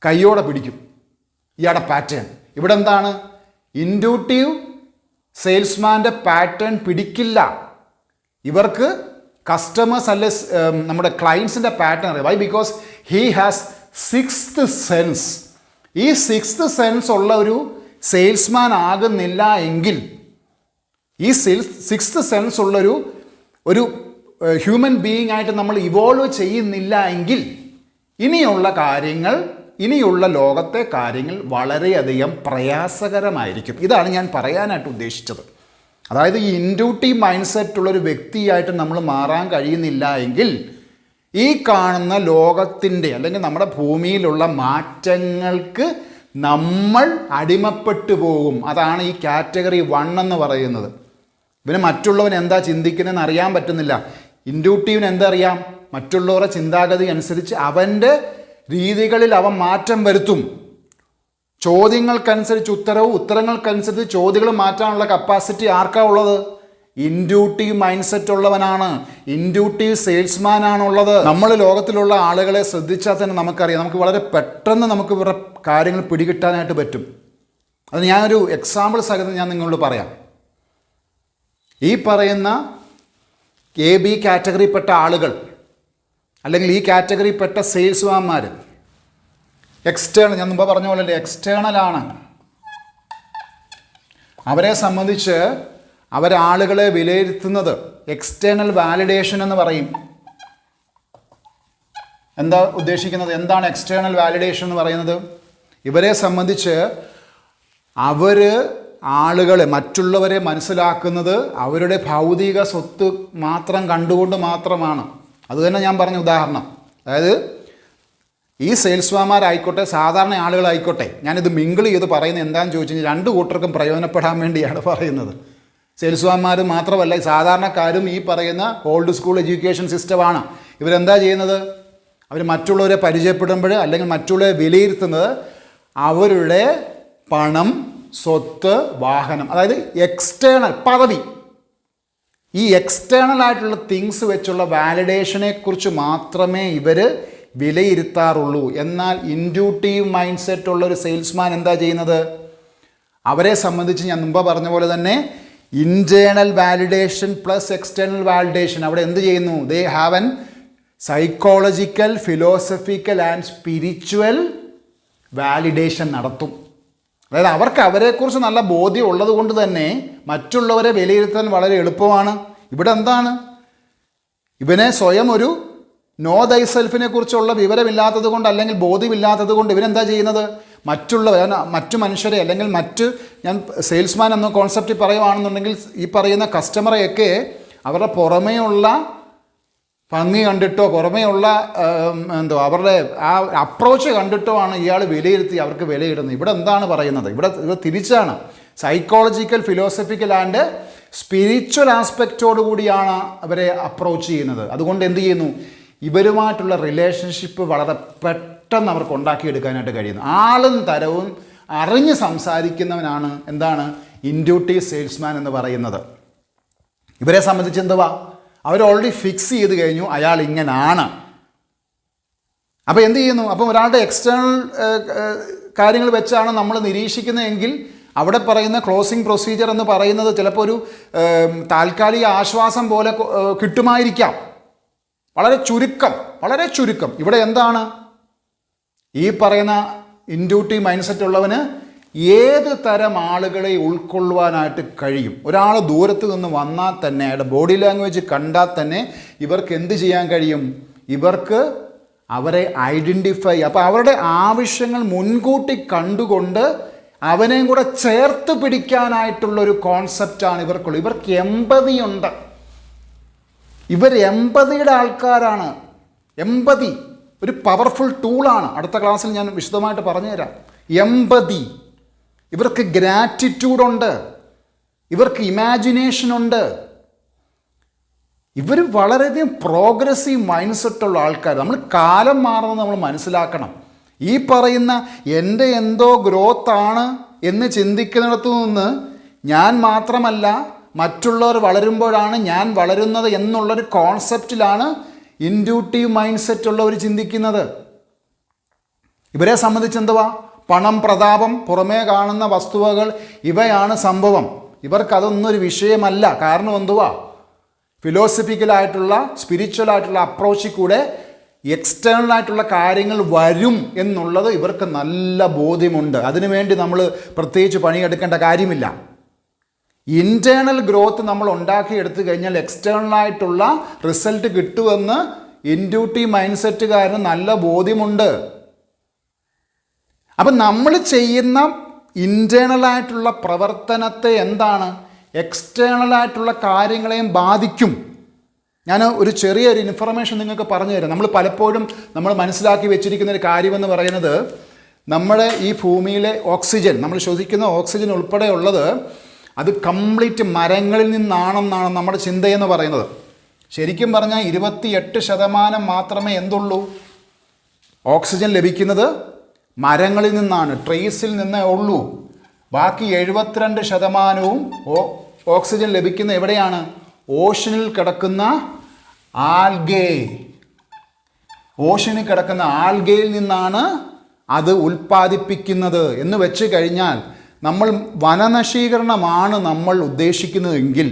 കയ്യോടെ പിടിക്കും ഇയാളുടെ പാറ്റേൺ. ഇവിടെ എന്താണ്? ഇൻഡ്യൂട്ടീവ് സെയിൽസ്മാൻ്റെ പാറ്റേൺ പിടിക്കില്ല. ഇവർക്ക് കസ്റ്റമേഴ്സ് അല്ലെ നമ്മുടെ ക്ലയൻസിൻ്റെ പാറ്റേൺ അറിയാം. Why? Because he has 6th sense. ഈ 6th സെൻസ് ഉള്ള ഒരു സെയിൽസ്മാൻ ആകുന്നില്ല എങ്കിൽ, ഈ 6th സെൻസ് ഉള്ളൊരു ഹ്യൂമൻ ബീയിങ് ആയിട്ട് നമ്മൾ ഇവോൾവ് ചെയ്യുന്നില്ല എങ്കിൽ ഇനിയുള്ള ലോകത്തെ കാര്യങ്ങൾ വളരെയധികം പ്രയാസകരമായിരിക്കും. ഇതാണ് ഞാൻ പറയാനായിട്ട് ഉദ്ദേശിച്ചത്. അതായത് ഈ ഇൻഡ്യൂട്ടീവ് മൈൻഡ് സെറ്റുള്ളൊരു വ്യക്തിയായിട്ട് നമ്മൾ മാറാൻ കഴിയുന്നില്ല എങ്കിൽ ഈ കാണുന്ന ലോകത്തിൻ്റെ അല്ലെങ്കിൽ നമ്മുടെ ഭൂമിയിലുള്ള മാറ്റങ്ങൾക്ക് നമ്മൾ അടിമപ്പെട്ടു പോകും. അതാണ് ഈ കാറ്റഗറി 1 എന്ന് പറയുന്നത്. ഇവന് മറ്റുള്ളവൻ എന്താ ചിന്തിക്കുന്നതെന്ന് അറിയാൻ പറ്റുന്നില്ല. ഇൻഡ്യൂട്ടീവിന് എന്തറിയാം? മറ്റുള്ളവരുടെ ചിന്താഗതി അനുസരിച്ച് അവൻ്റെ രീതികളിൽ അവൻ മാറ്റം വരുത്തും. ചോദ്യങ്ങൾക്കനുസരിച്ച് ഉത്തരവും, ഉത്തരങ്ങൾക്കനുസരിച്ച് ചോദ്യങ്ങൾ മാറ്റാനുള്ള കപ്പാസിറ്റി ആർക്കാ ഉള്ളത്? ഇൻഡ്യൂട്ടീവ് മൈൻഡ് സെറ്റ് ഉള്ളവനാണ്, ഇൻഡ്യൂട്ടീവ് സെയിൽസ്മാൻ ആണുള്ളത്. നമ്മൾ ലോകത്തിലുള്ള ആളുകളെ ശ്രദ്ധിച്ചാൽ തന്നെ നമുക്കറിയാം, നമുക്ക് വളരെ പെട്ടെന്ന് നമുക്ക് ഇവരുടെ കാര്യങ്ങൾ പിടികിട്ടാനായിട്ട് പറ്റും. അത് ഞാനൊരു എക്സാമ്പിൾ സഹിതം ഞാൻ നിങ്ങളോട് പറയാം. ഈ പറയുന്ന AB കാറ്റഗറിയിൽപ്പെട്ട ആളുകൾ, അല്ലെങ്കിൽ ഈ കാറ്റഗറിയിൽപ്പെട്ട സെയിൽസ്മാന്മാർ എക്സ്റ്റേണൽ, ഞാൻ മുമ്പ് പറഞ്ഞ പോലെ എക്സ്റ്റേണലാണ്. അവരെ സംബന്ധിച്ച് അവരാളുകളെ വിലയിരുത്തുന്നത് എക്സ്റ്റേണൽ വാലിഡേഷൻ എന്ന് പറയും. എന്താ ഉദ്ദേശിക്കുന്നത്? എന്താണ് എക്സ്റ്റേണൽ വാലിഡേഷൻ എന്ന് പറയുന്നത്? ഇവരെ സംബന്ധിച്ച് അവർ ആളുകളെ, മറ്റുള്ളവരെ മനസ്സിലാക്കുന്നത് അവരുടെ ഭൗതിക സ്വത്ത് മാത്രം കണ്ടുകൊണ്ട് മാത്രമാണ്. അതുതന്നെ ഞാൻ പറഞ്ഞ ഉദാഹരണം. അതായത് ഈ സെയിൽസ്മാന്മാരായിക്കോട്ടെ, സാധാരണ ആളുകളായിക്കോട്ടെ, ഞാനിത് മിങ്കിൾ ചെയ്ത് പറയുന്നത് എന്താണെന്ന് ചോദിച്ചു കഴിഞ്ഞാൽ രണ്ട് കൂട്ടർക്കും പ്രയോജനപ്പെടാൻ വേണ്ടിയാണ് പറയുന്നത്. സെയിൽസ്മാന്മാർ മാത്രമല്ല, സാധാരണക്കാരും ഈ പറയുന്ന ഓൾഡ് സ്കൂൾ എഡ്യൂക്കേഷൻ സിസ്റ്റമാണ്. ഇവരെന്താ ചെയ്യുന്നത്? അവർ മറ്റുള്ളവരെ പരിചയപ്പെടുമ്പോൾ അല്ലെങ്കിൽ മറ്റുള്ളവരെ വിലയിരുത്തുന്നത് അവരുടെ പണം, സ്വത്ത്, വാഹനം, അതായത് എക്സ്റ്റേണൽ പദവി, ഈ എക്സ്റ്റേണൽ ആയിട്ടുള്ള തിങ്സ് വെച്ചുള്ള വാലിഡേഷനെ കുറിച്ച് മാത്രമേ ഇവർ വിലയിരുത്താറുള്ളൂ. എന്നാൽ ഇൻഡ്യൂട്ടീവ് മൈൻഡ് സെറ്റ് ഉള്ള ഒരു സെയിൽസ്മാൻ എന്താ ചെയ്യുന്നത്? അവരെ സംബന്ധിച്ച് ഞാൻ മുമ്പ് പറഞ്ഞ പോലെ തന്നെ internal validation plus external validation, അവിടെ എന്ത് ചെയ്യുന്നു? They have an psychological, philosophical and spiritual validation നടത്തും. അതായത് അവർക്ക് അവരെക്കുറിച്ച് നല്ല ബോധ്യം ഉള്ളത് കൊണ്ട് തന്നെ മറ്റുള്ളവരെ വിലയിരുത്താൻ വളരെ എളുപ്പമാണ്. ഇവിടെ എന്താണ്? ഇവനെ സ്വയം ഒരു നോ ദൈ സെൽഫിനെ കുറിച്ചുള്ള വിവരമില്ലാത്തത് കൊണ്ട്, അല്ലെങ്കിൽ ബോധ്യമില്ലാത്തത് കൊണ്ട് ഇവനെന്താ ചെയ്യുന്നത്? മറ്റു മനുഷ്യരെ, അല്ലെങ്കിൽ ഞാൻ സെയിൽസ്മാൻ എന്ന കോൺസെപ്റ്റ് പറയുകയാണെന്നുണ്ടെങ്കിൽ ഈ പറയുന്ന കസ്റ്റമറെയൊക്കെ അവരുടെ പുറമേയുള്ള ഭംഗി കണ്ടിട്ടോ, പുറമേയുള്ള അവരുടെ ആ അപ്രോച്ച് കണ്ടിട്ടോ ആണ് ഇയാൾ വിലയിരുത്തി അവർക്ക് വിലയിടുന്നത്. ഇവിടെ എന്താണ് പറയുന്നത്? ഇവിടെ തിരിച്ചാണ്. സൈക്കോളജിക്കൽ, ഫിലോസഫിക്കൽ ആൻഡ് സ്പിരിച്വൽ ആസ്പെക്റ്റോട് കൂടിയാണ് അവരെ അപ്രോച്ച് ചെയ്യുന്നത്. അതുകൊണ്ട് എന്ത് ചെയ്യുന്നു? ഇവരുമായിട്ടുള്ള റിലേഷൻഷിപ്പ് വളരെ പെട്ടെന്ന് അവർക്ക് ഉണ്ടാക്കിയെടുക്കാനായിട്ട് കഴിയുന്നു. ആളും തരവും അറിഞ്ഞ് സംസാരിക്കുന്നവനാണ് എന്താണ് ഇൻഡ്യൂട്ടീവ് സെയിൽസ്മാൻ എന്ന് പറയുന്നത്. ഇവരെ സംബന്ധിച്ച് എന്തുവാ? അവർ ഓൾറെഡി ഫിക്സ് ചെയ്ത് കഴിഞ്ഞു, അയാൾ ഇങ്ങനാണ്. അപ്പോൾ എന്ത് ചെയ്യുന്നു? അപ്പം ഒരാളുടെ എക്സ്റ്റേണൽ കാര്യങ്ങൾ വെച്ചാണ് നമ്മൾ നിരീക്ഷിക്കുന്നതെങ്കിൽ അവിടെ പറയുന്ന ക്ലോസിംഗ് പ്രൊസീജിയർ എന്ന് പറയുന്നത് ചിലപ്പോൾ ഒരു താൽക്കാലിക ആശ്വാസം പോലെ കിട്ടുമായിരിക്കാം. വളരെ ചുരുക്കം. ഇവിടെ എന്താണ്? ഈ പറയുന്ന ഇൻഡ്യൂട്ടീവ് മൈൻഡ് സെറ്റ് ഉള്ളവന് ഏത് തരം ആളുകളെ ഉൾക്കൊള്ളുവാനായിട്ട് കഴിയും. ഒരാൾ ദൂരത്ത് നിന്ന് വന്നാൽ തന്നെ, അയാളുടെ ബോഡി ലാംഗ്വേജ് കണ്ടാൽ തന്നെ ഇവർക്ക് എന്ത് ചെയ്യാൻ കഴിയും? ഇവർക്ക് അവരെ ഐഡൻറ്റിഫൈ, അപ്പോൾ അവരുടെ ആവശ്യങ്ങൾ മുൻകൂട്ടി കണ്ടുകൊണ്ട് അവനെയും കൂടെ ചേർത്ത് പിടിക്കാനായിട്ടുള്ളൊരു കോൺസെപ്റ്റാണ് ഇവർക്കുള്ളത്. ഇവർക്ക് എമ്പതി ഉണ്ട്. ഇവർ എമ്പതിയുടെ ആൾക്കാരാണ്. എമ്പതി ഒരു പവർഫുൾ ടൂളാണ്. അടുത്ത ക്ലാസ്സിൽ ഞാൻ വിശദമായിട്ട് പറഞ്ഞുതരാം. എമ്പതി, ഇവർക്ക് ഗ്രാറ്റിറ്റ്യൂഡുണ്ട്, ഇവർക്ക് ഇമാജിനേഷനുണ്ട്. ഇവർ വളരെയധികം പ്രോഗ്രസീവ് മൈൻഡ് സെറ്റുള്ള ആൾക്കാർ. നമ്മൾ കാലം മാറുന്നത് നമ്മൾ മനസ്സിലാക്കണം. ഈ പറയുന്ന എൻ്റെ എന്തോ ഗ്രോത്താണ് എന്ന് ചിന്തിക്കുന്നിടത്തു നിന്ന് ഞാൻ മാത്രമല്ല മറ്റുള്ളവർ വളരുമ്പോഴാണ് ഞാൻ വളരുന്നത് എന്നുള്ളൊരു കോൺസെപ്റ്റിലാണ് ഇൻഡ്യൂട്ടീവ് മൈൻഡ് സെറ്റ് ഉള്ളവർ ചിന്തിക്കുന്നത്. ഇവരെ സംബന്ധിച്ച് എന്തുവാ? പണം, പ്രതാപം, പുറമേ കാണുന്ന വസ്തുവകൾ, ഇവയാണ് സംഭവം. ഇവർക്കതൊന്നും ഒരു വിഷയമല്ല. കാരണം എന്തുവാ? ഫിലോസഫിക്കലായിട്ടുള്ള, സ്പിരിച്വലായിട്ടുള്ള അപ്രോച്ചിൽ കൂടെ എക്സ്റ്റേണലായിട്ടുള്ള കാര്യങ്ങൾ വരും എന്നുള്ളത് ഇവർക്ക് നല്ല ബോധ്യമുണ്ട്. അതിനുവേണ്ടി നമ്മൾ പ്രത്യേകിച്ച് പണിയെടുക്കേണ്ട കാര്യമില്ല. ഇൻറ്റേർണൽ ഗ്രോത്ത് നമ്മൾ ഉണ്ടാക്കിയെടുത്തു കഴിഞ്ഞാൽ എക്സ്റ്റേണലായിട്ടുള്ള റിസൾട്ട് കിട്ടുമെന്ന് ഇൻഡ്യൂട്ടീവ് മൈൻഡ് സെറ്റുകാരന് നല്ല ബോധ്യമുണ്ട്. അപ്പം നമ്മൾ ചെയ്യുന്ന ഇൻറ്റേർണലായിട്ടുള്ള പ്രവർത്തനത്തെ എന്താണ്? എക്സ്റ്റേണലായിട്ടുള്ള കാര്യങ്ങളെയും ബാധിക്കും. ഞാൻ ഒരു ചെറിയൊരു ഇൻഫർമേഷൻ നിങ്ങൾക്ക് പറഞ്ഞു തരാം. നമ്മൾ പലപ്പോഴും നമ്മൾ മനസ്സിലാക്കി വെച്ചിരിക്കുന്ന ഒരു കാര്യമെന്ന് പറയുന്നത്, നമ്മുടെ ഈ ഭൂമിയിലെ ഓക്സിജൻ, നമ്മൾ ശ്വസിക്കുന്ന ഓക്സിജൻ ഉൾപ്പെടെ ഉള്ളത് അത് കംപ്ലീറ്റ് മരങ്ങളിൽ നിന്നാണെന്നാണ് നമ്മുടെ ചിന്തയെന്ന് പറയുന്നത്. ശരിക്കും പറഞ്ഞാൽ 28% മാത്രമേ എന്തുള്ളൂ? ഓക്സിജൻ ലഭിക്കുന്നത് മരങ്ങളിൽ നിന്നാണ്, ട്രീസിൽ നിന്നേ ഉള്ളൂ. ബാക്കി 72% ഓക്സിജൻ ലഭിക്കുന്ന എവിടെയാണ്? ഓഷനിൽ കിടക്കുന്ന ആൽഗേ. ഓഷനിൽ കിടക്കുന്ന ആൽഗയിൽ നിന്നാണ് അത് ഉൽപ്പാദിപ്പിക്കുന്നത് എന്ന് വെച്ച് കഴിഞ്ഞാൽ നമ്മൾ വനനശീകരണമാണ് നമ്മൾ ഉദ്ദേശിക്കുന്നതെങ്കിൽ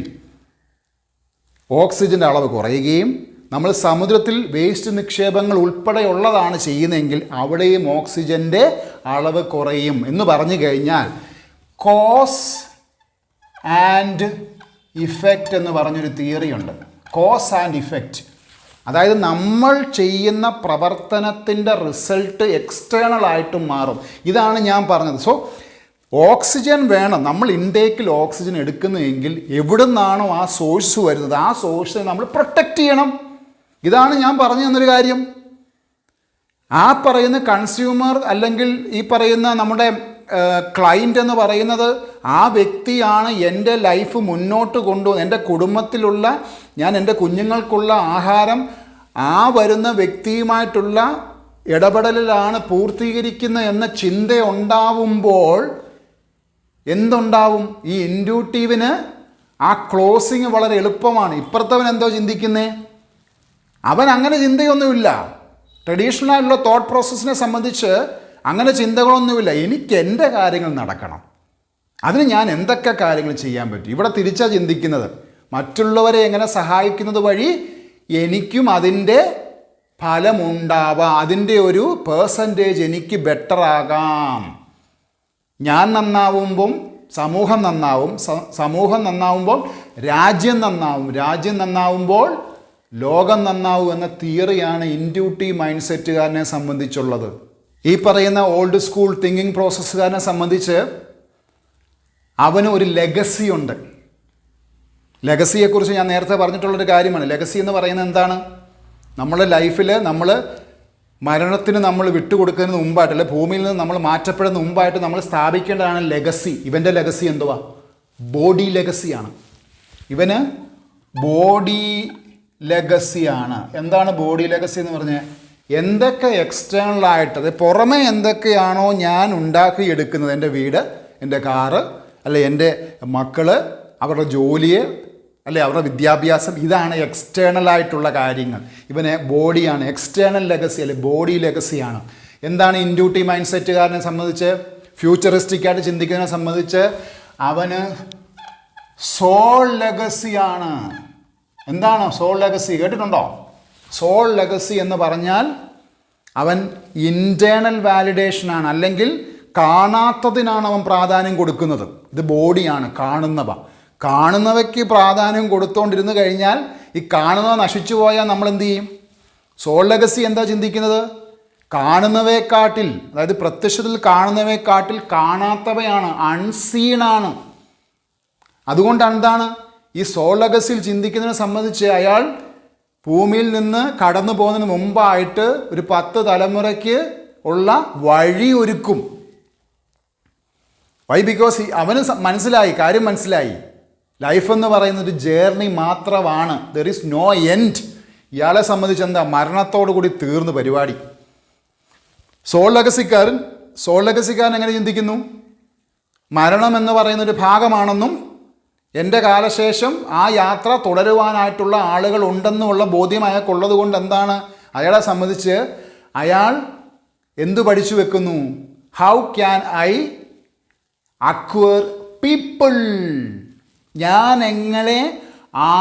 ഓക്സിജൻ്റെ അളവ് കുറയുകയും നമ്മൾ സമുദ്രത്തിൽ വേസ്റ്റ് നിക്ഷേപങ്ങൾ ഉൾപ്പെടെയുള്ളതാണ് ചെയ്യുന്നതെങ്കിൽ അവിടെയും ഓക്സിജൻ്റെ അളവ് കുറയും എന്ന് പറഞ്ഞു കഴിഞ്ഞാൽ കോസ് ആൻഡ് ഇഫക്റ്റ് എന്ന് പറഞ്ഞൊരു തിയറിയുണ്ട്. കോസ് ആൻഡ് ഇഫക്റ്റ്, അതായത് നമ്മൾ ചെയ്യുന്ന പ്രവർത്തനത്തിൻ്റെ റിസൾട്ട് എക്സ്റ്റേണൽ ആയിട്ടും മാറും. ഇതാണ് ഞാൻ പറഞ്ഞത്. സോ ഓക്സിജൻ വേണം, നമ്മൾ ഇൻടേക്കിൽ ഓക്സിജൻ എടുക്കുന്നതെങ്കിൽ എവിടെ നിന്നാണോ ആ സോഴ്സ് വരുന്നത് ആ സോഴ്സിനെ നമ്മൾ പ്രൊട്ടക്റ്റ് ചെയ്യണം. ഇതാണ് ഞാൻ പറഞ്ഞു തന്നൊരു കാര്യം. ആ പറയുന്ന കൺസ്യൂമർ അല്ലെങ്കിൽ ഈ പറയുന്ന നമ്മുടെ ക്ലയൻ്റ് എന്ന് പറയുന്നത് ആ വ്യക്തിയാണ് എൻ്റെ ലൈഫ് മുന്നോട്ട് കൊണ്ടുപോകുന്നത്. എൻ്റെ കുടുംബത്തിലുള്ള ഞാൻ എൻ്റെ കുഞ്ഞുങ്ങൾക്കുള്ള ആഹാരം ആ വരുന്ന വ്യക്തിയുമായിട്ടുള്ള ഇടപെടലിലാണ് പൂർത്തീകരിക്കുന്നത് എന്ന ചിന്ത ഉണ്ടാവുമ്പോൾ എന്തുണ്ടാവും? ഈ ഇൻഡ്യൂട്ടീവിന് ആ ക്ലോസിങ് വളരെ എളുപ്പമാണ്. ഇപ്പുറത്തവൻ എന്തോ ചിന്തിക്കുന്നേ? അവൻ അങ്ങനെ ചിന്തയൊന്നുമില്ല. ട്രഡീഷണൽ ആയിട്ടുള്ള തോട്ട് പ്രോസസ്സിനെ സംബന്ധിച്ച് അങ്ങനെ ചിന്തകളൊന്നുമില്ല. എനിക്ക് എൻ്റെ കാര്യങ്ങൾ നടക്കണം, അതിന് ഞാൻ എന്തൊക്കെ കാര്യങ്ങൾ ചെയ്യാൻ പറ്റും. ഇവിടെ തിരിച്ചാണ് ചിന്തിക്കുന്നത്, മറ്റുള്ളവരെ എങ്ങനെ സഹായിക്കുന്നത് വഴി എനിക്കും അതിൻ്റെ ഫലമുണ്ടാവാം, അതിൻ്റെ ഒരു പേഴ്സൻറ്റേജ് എനിക്ക് ബെറ്റർ ആകാം. ഞാൻ നന്നാവുമ്പം സമൂഹം നന്നാവും, സമൂഹം നന്നാവുമ്പോൾ രാജ്യം നന്നാവും, രാജ്യം നന്നാവുമ്പോൾ ലോകം നന്നാവും എന്ന തിയറിയാണ് ഇൻഡ്യൂട്ടീവ് മൈൻഡ് സെറ്റുകാരനെ സംബന്ധിച്ചുള്ളത്. ഈ പറയുന്ന ഓൾഡ് സ്കൂൾ തിങ്കിങ് പ്രോസസ്സുകാരനെ സംബന്ധിച്ച് അവന് ഒരു ലെഗസി ഉണ്ട്. ലെഗസിയെക്കുറിച്ച് ഞാൻ നേരത്തെ പറഞ്ഞിട്ടുള്ളൊരു കാര്യമാണ്. ലെഗസി എന്ന് പറയുന്നത് എന്താണ്? നമ്മുടെ ലൈഫിൽ നമ്മൾ മരണത്തിന് നമ്മൾ വിട്ടുകൊടുക്കുന്നതിന് മുമ്പായിട്ട്, അല്ലെ ഭൂമിയിൽ നിന്ന് നമ്മൾ മാറ്റപ്പെടുന്ന മുമ്പായിട്ട് നമ്മൾ സ്ഥാപിക്കേണ്ടതാണ് ലെഗസി. ഇവൻ്റെ ലെഗസി എന്തുവാ? ബോഡി ലെഗസിയാണ്. ഇവന് ബോഡി ലെഗസിയാണ്. എന്താണ് ബോഡി ലെഗസി എന്ന് പറഞ്ഞാൽ? എന്തൊക്കെ എക്സ്റ്റേണലായിട്ട്, അത് പുറമെ എന്തൊക്കെയാണോ ഞാൻ ഉണ്ടാക്കിയെടുക്കുന്നത്, എൻ്റെ വീട്, എൻ്റെ കാറ്, അല്ലെ എൻ്റെ മക്കള്, അവരുടെ ജോലിയെ, അല്ലെ അവരുടെ വിദ്യാഭ്യാസം, ഇതാണ് എക്സ്റ്റേണലായിട്ടുള്ള കാര്യങ്ങൾ. ഇവനെ ബോഡിയാണ്, എക്സ്റ്റേണൽ ലെഗസി അല്ലെ ബോഡി ലെഗസിയാണ്. എന്താണ് ഇൻഡ്യൂട്ടീവ് മൈൻഡ് സെറ്റുകാരനെ സംബന്ധിച്ച്, ഫ്യൂച്ചറിസ്റ്റിക്കായിട്ട് ചിന്തിക്കുന്നതിനെ സംബന്ധിച്ച് അവന് സോൾ ലെഗസിയാണ്. എന്താണ് സോൾ ലെഗസി? കേട്ടിട്ടുണ്ടോ? സോൾ ലെഗസി എന്ന് പറഞ്ഞാൽ അവൻ ഇൻറ്റേർണൽ വാലിഡേഷനാണ്, അല്ലെങ്കിൽ കാണാത്തതിനാണ് അവൻ പ്രാധാന്യം കൊടുക്കുന്നത്. ഇത് ബോഡിയാണ്, കാണുന്നവ. കാണുന്നവയ്ക്ക് പ്രാധാന്യം കൊടുത്തുകൊണ്ടിരുന്നു കഴിഞ്ഞാൽ ഈ കാണുന്നവ നശിച്ചു പോയാൽ നമ്മൾ എന്ത് ചെയ്യും? സോൾ ലെഗസി എന്താ ചിന്തിക്കുന്നത്? കാണുന്നവയെക്കാട്ടിൽ, അതായത് പ്രത്യക്ഷത്തിൽ കാണുന്നവയെക്കാട്ടിൽ കാണാത്തവയാണ്, അൺസീനാണ്. അതുകൊണ്ട് എന്താണ് ഈ സോൾ ലെഗസിയിൽ ചിന്തിക്കുന്നതിനെ സംബന്ധിച്ച് അയാൾ ഭൂമിയിൽ നിന്ന് കടന്നു പോകുന്നതിന് മുമ്പായിട്ട് ഒരു 10 തലമുറയ്ക്ക് ഉള്ള വഴി ഒരുക്കും. വൈ? ബിക്കോസ് അവന് മനസ്സിലായി, കാര്യം മനസ്സിലായി, ലൈഫ് എന്ന് പറയുന്ന ഒരു ജേർണി മാത്രമാണ്. There is no end. ഇയാളെ സംബന്ധിച്ച് എന്താ? മരണത്തോടു കൂടി തീർന്നു പരിപാടി. സോൾ ലെഗസിക്കാരൻ എങ്ങനെ ചിന്തിക്കുന്നു? മരണം എന്ന് പറയുന്നൊരു ഭാഗമാണെന്നും എൻ്റെ കാലശേഷം ആ യാത്ര തുടരുവാനായിട്ടുള്ള ആളുകൾ ഉണ്ടെന്നുമുള്ള ബോധ്യം അയാൾക്കുള്ളത് കൊണ്ട് എന്താണ് അയാളെ സംബന്ധിച്ച് അയാൾ എന്തു പഠിച്ചു വെക്കുന്നു? How can I acquire people? ഞാൻ എങ്ങനെ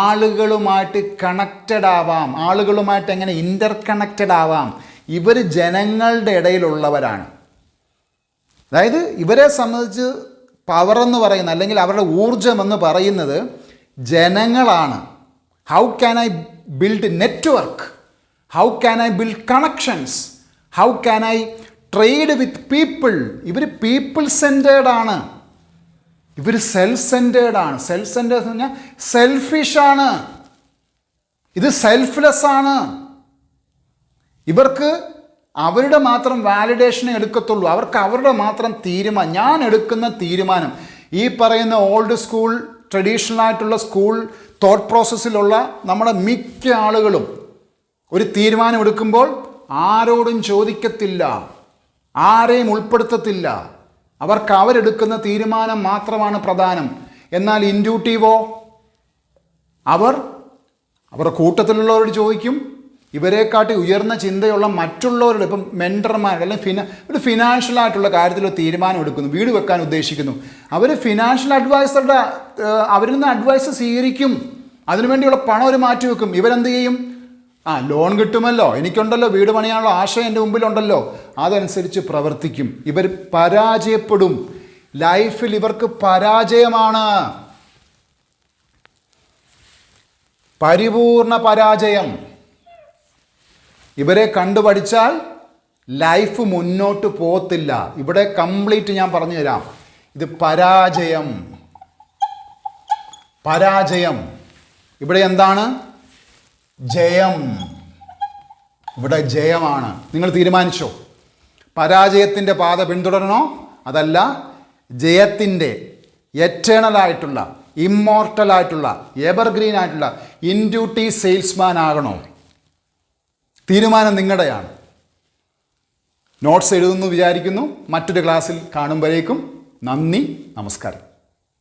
ആളുകളുമായിട്ട് കണക്റ്റഡ് ആവാം, ആളുകളുമായിട്ട് എങ്ങനെ ഇൻ്റർ കണക്റ്റഡ് ആവാം? ഇവർ ജനങ്ങളുടെ ഇടയിലുള്ളവരാണ്. അതായത് ഇവരെ സംബന്ധിച്ച് പവർ എന്ന് പറയുന്നത്, അല്ലെങ്കിൽ അവരുടെ ഊർജം എന്ന് പറയുന്നത് ജനങ്ങളാണ്. How can I build network? How can I build connections? How can I trade with people? ഇവർ പീപ്പിൾ സെൻറ്റേർഡ് ആണ്, ഇവർ സെൽഫ് സെൻറ്റേർഡ് ആണ്. സെൽഫ് സെൻറ്റേർഡ് എന്ന് പറഞ്ഞാൽ സെൽഫിഷാണ്, ഇത് സെൽഫ്ലെസ് ആണ്. ഇവർക്ക് അവരുടെ മാത്രം വാലിഡേഷനെ എടുക്കത്തുള്ളൂ, അവർക്ക് അവരുടെ മാത്രം തീരുമാനം, ഞാൻ എടുക്കുന്ന തീരുമാനം. ഈ പറയുന്ന ഓൾഡ് സ്കൂൾ ട്രഡീഷണൽ ആയിട്ടുള്ള സ്കൂൾ തോട്ട് പ്രോസസ്സിലുള്ള നമ്മുടെ മിക്ക ആളുകളും ഒരു തീരുമാനം എടുക്കുമ്പോൾ ആരോടും ചോദിക്കത്തില്ല. ആരെയും ഉൾപ്പെടുത്തത്തില്ല. അവർക്ക് അവരെടുക്കുന്ന തീരുമാനം മാത്രമാണ് പ്രധാനം. എന്നാൽ ഇൻഡ്യൂട്ടീവോ, അവരുടെ കൂട്ടത്തിലുള്ളവരോട് ചോദിക്കും, ഇവരെക്കാട്ടി ഉയർന്ന ചിന്തയുള്ള മറ്റുള്ളവരുടെ, ഇപ്പം മെൻറ്റർമാരുടെ അല്ലെങ്കിൽ ഒരു ഫിനാൻഷ്യലായിട്ടുള്ള കാര്യത്തിൽ തീരുമാനം എടുക്കുന്നു, വീട് വെക്കാൻ ഉദ്ദേശിക്കുന്നു, അവർ ഫിനാൻഷ്യൽ അഡ്വൈസറുടെ അവരിൽ നിന്ന് അഡ്വൈസ് സ്വീകരിക്കും. അതിനുവേണ്ടിയുള്ള പണം അവർ മാറ്റിവെക്കും. ഇവരെന്ത് ചെയ്യും? ലോൺ കിട്ടുമല്ലോ, എനിക്കുണ്ടല്ലോ, വീട് പണിയാനുള്ള ആശയം എൻ്റെ മുമ്പിലുണ്ടല്ലോ, അതനുസരിച്ച് പ്രവർത്തിക്കും. ഇവർ പരാജയപ്പെടും. ലൈഫിൽ ഇവർക്ക് പരാജയമാണ്, പരിപൂർണ പരാജയം. ഇവരെ കണ്ടുപഠിച്ചാൽ ലൈഫ് മുന്നോട്ട് പോകത്തില്ല. ഇവിടെ കംപ്ലീറ്റ് ഞാൻ പറഞ്ഞു തരാം. ഇത് പരാജയം. ഇവിടെ എന്താണ്? ജയം. ഇവിടെ ജയമാണ്. നിങ്ങൾ തീരുമാനിച്ചോ? പരാജയത്തിൻ്റെ പാത പിന്തുടരണോ, അതല്ല ജയത്തിൻ്റെ എറ്റേണലായിട്ടുള്ള, ഇമ്മോർട്ടലായിട്ടുള്ള, എവർഗ്രീൻ ആയിട്ടുള്ള ഇൻഡ്യൂട്ടീവ് സെയിൽസ്മാൻ ആകണോ? തീരുമാനം നിങ്ങളുടെയാണ്. നോട്ട്സ് എഴുതുന്നു വിചാരിക്കുന്നു. മറ്റൊരു ക്ലാസ്സിൽ കാണുമ്പോഴേക്കും നന്ദി, നമസ്കാരം.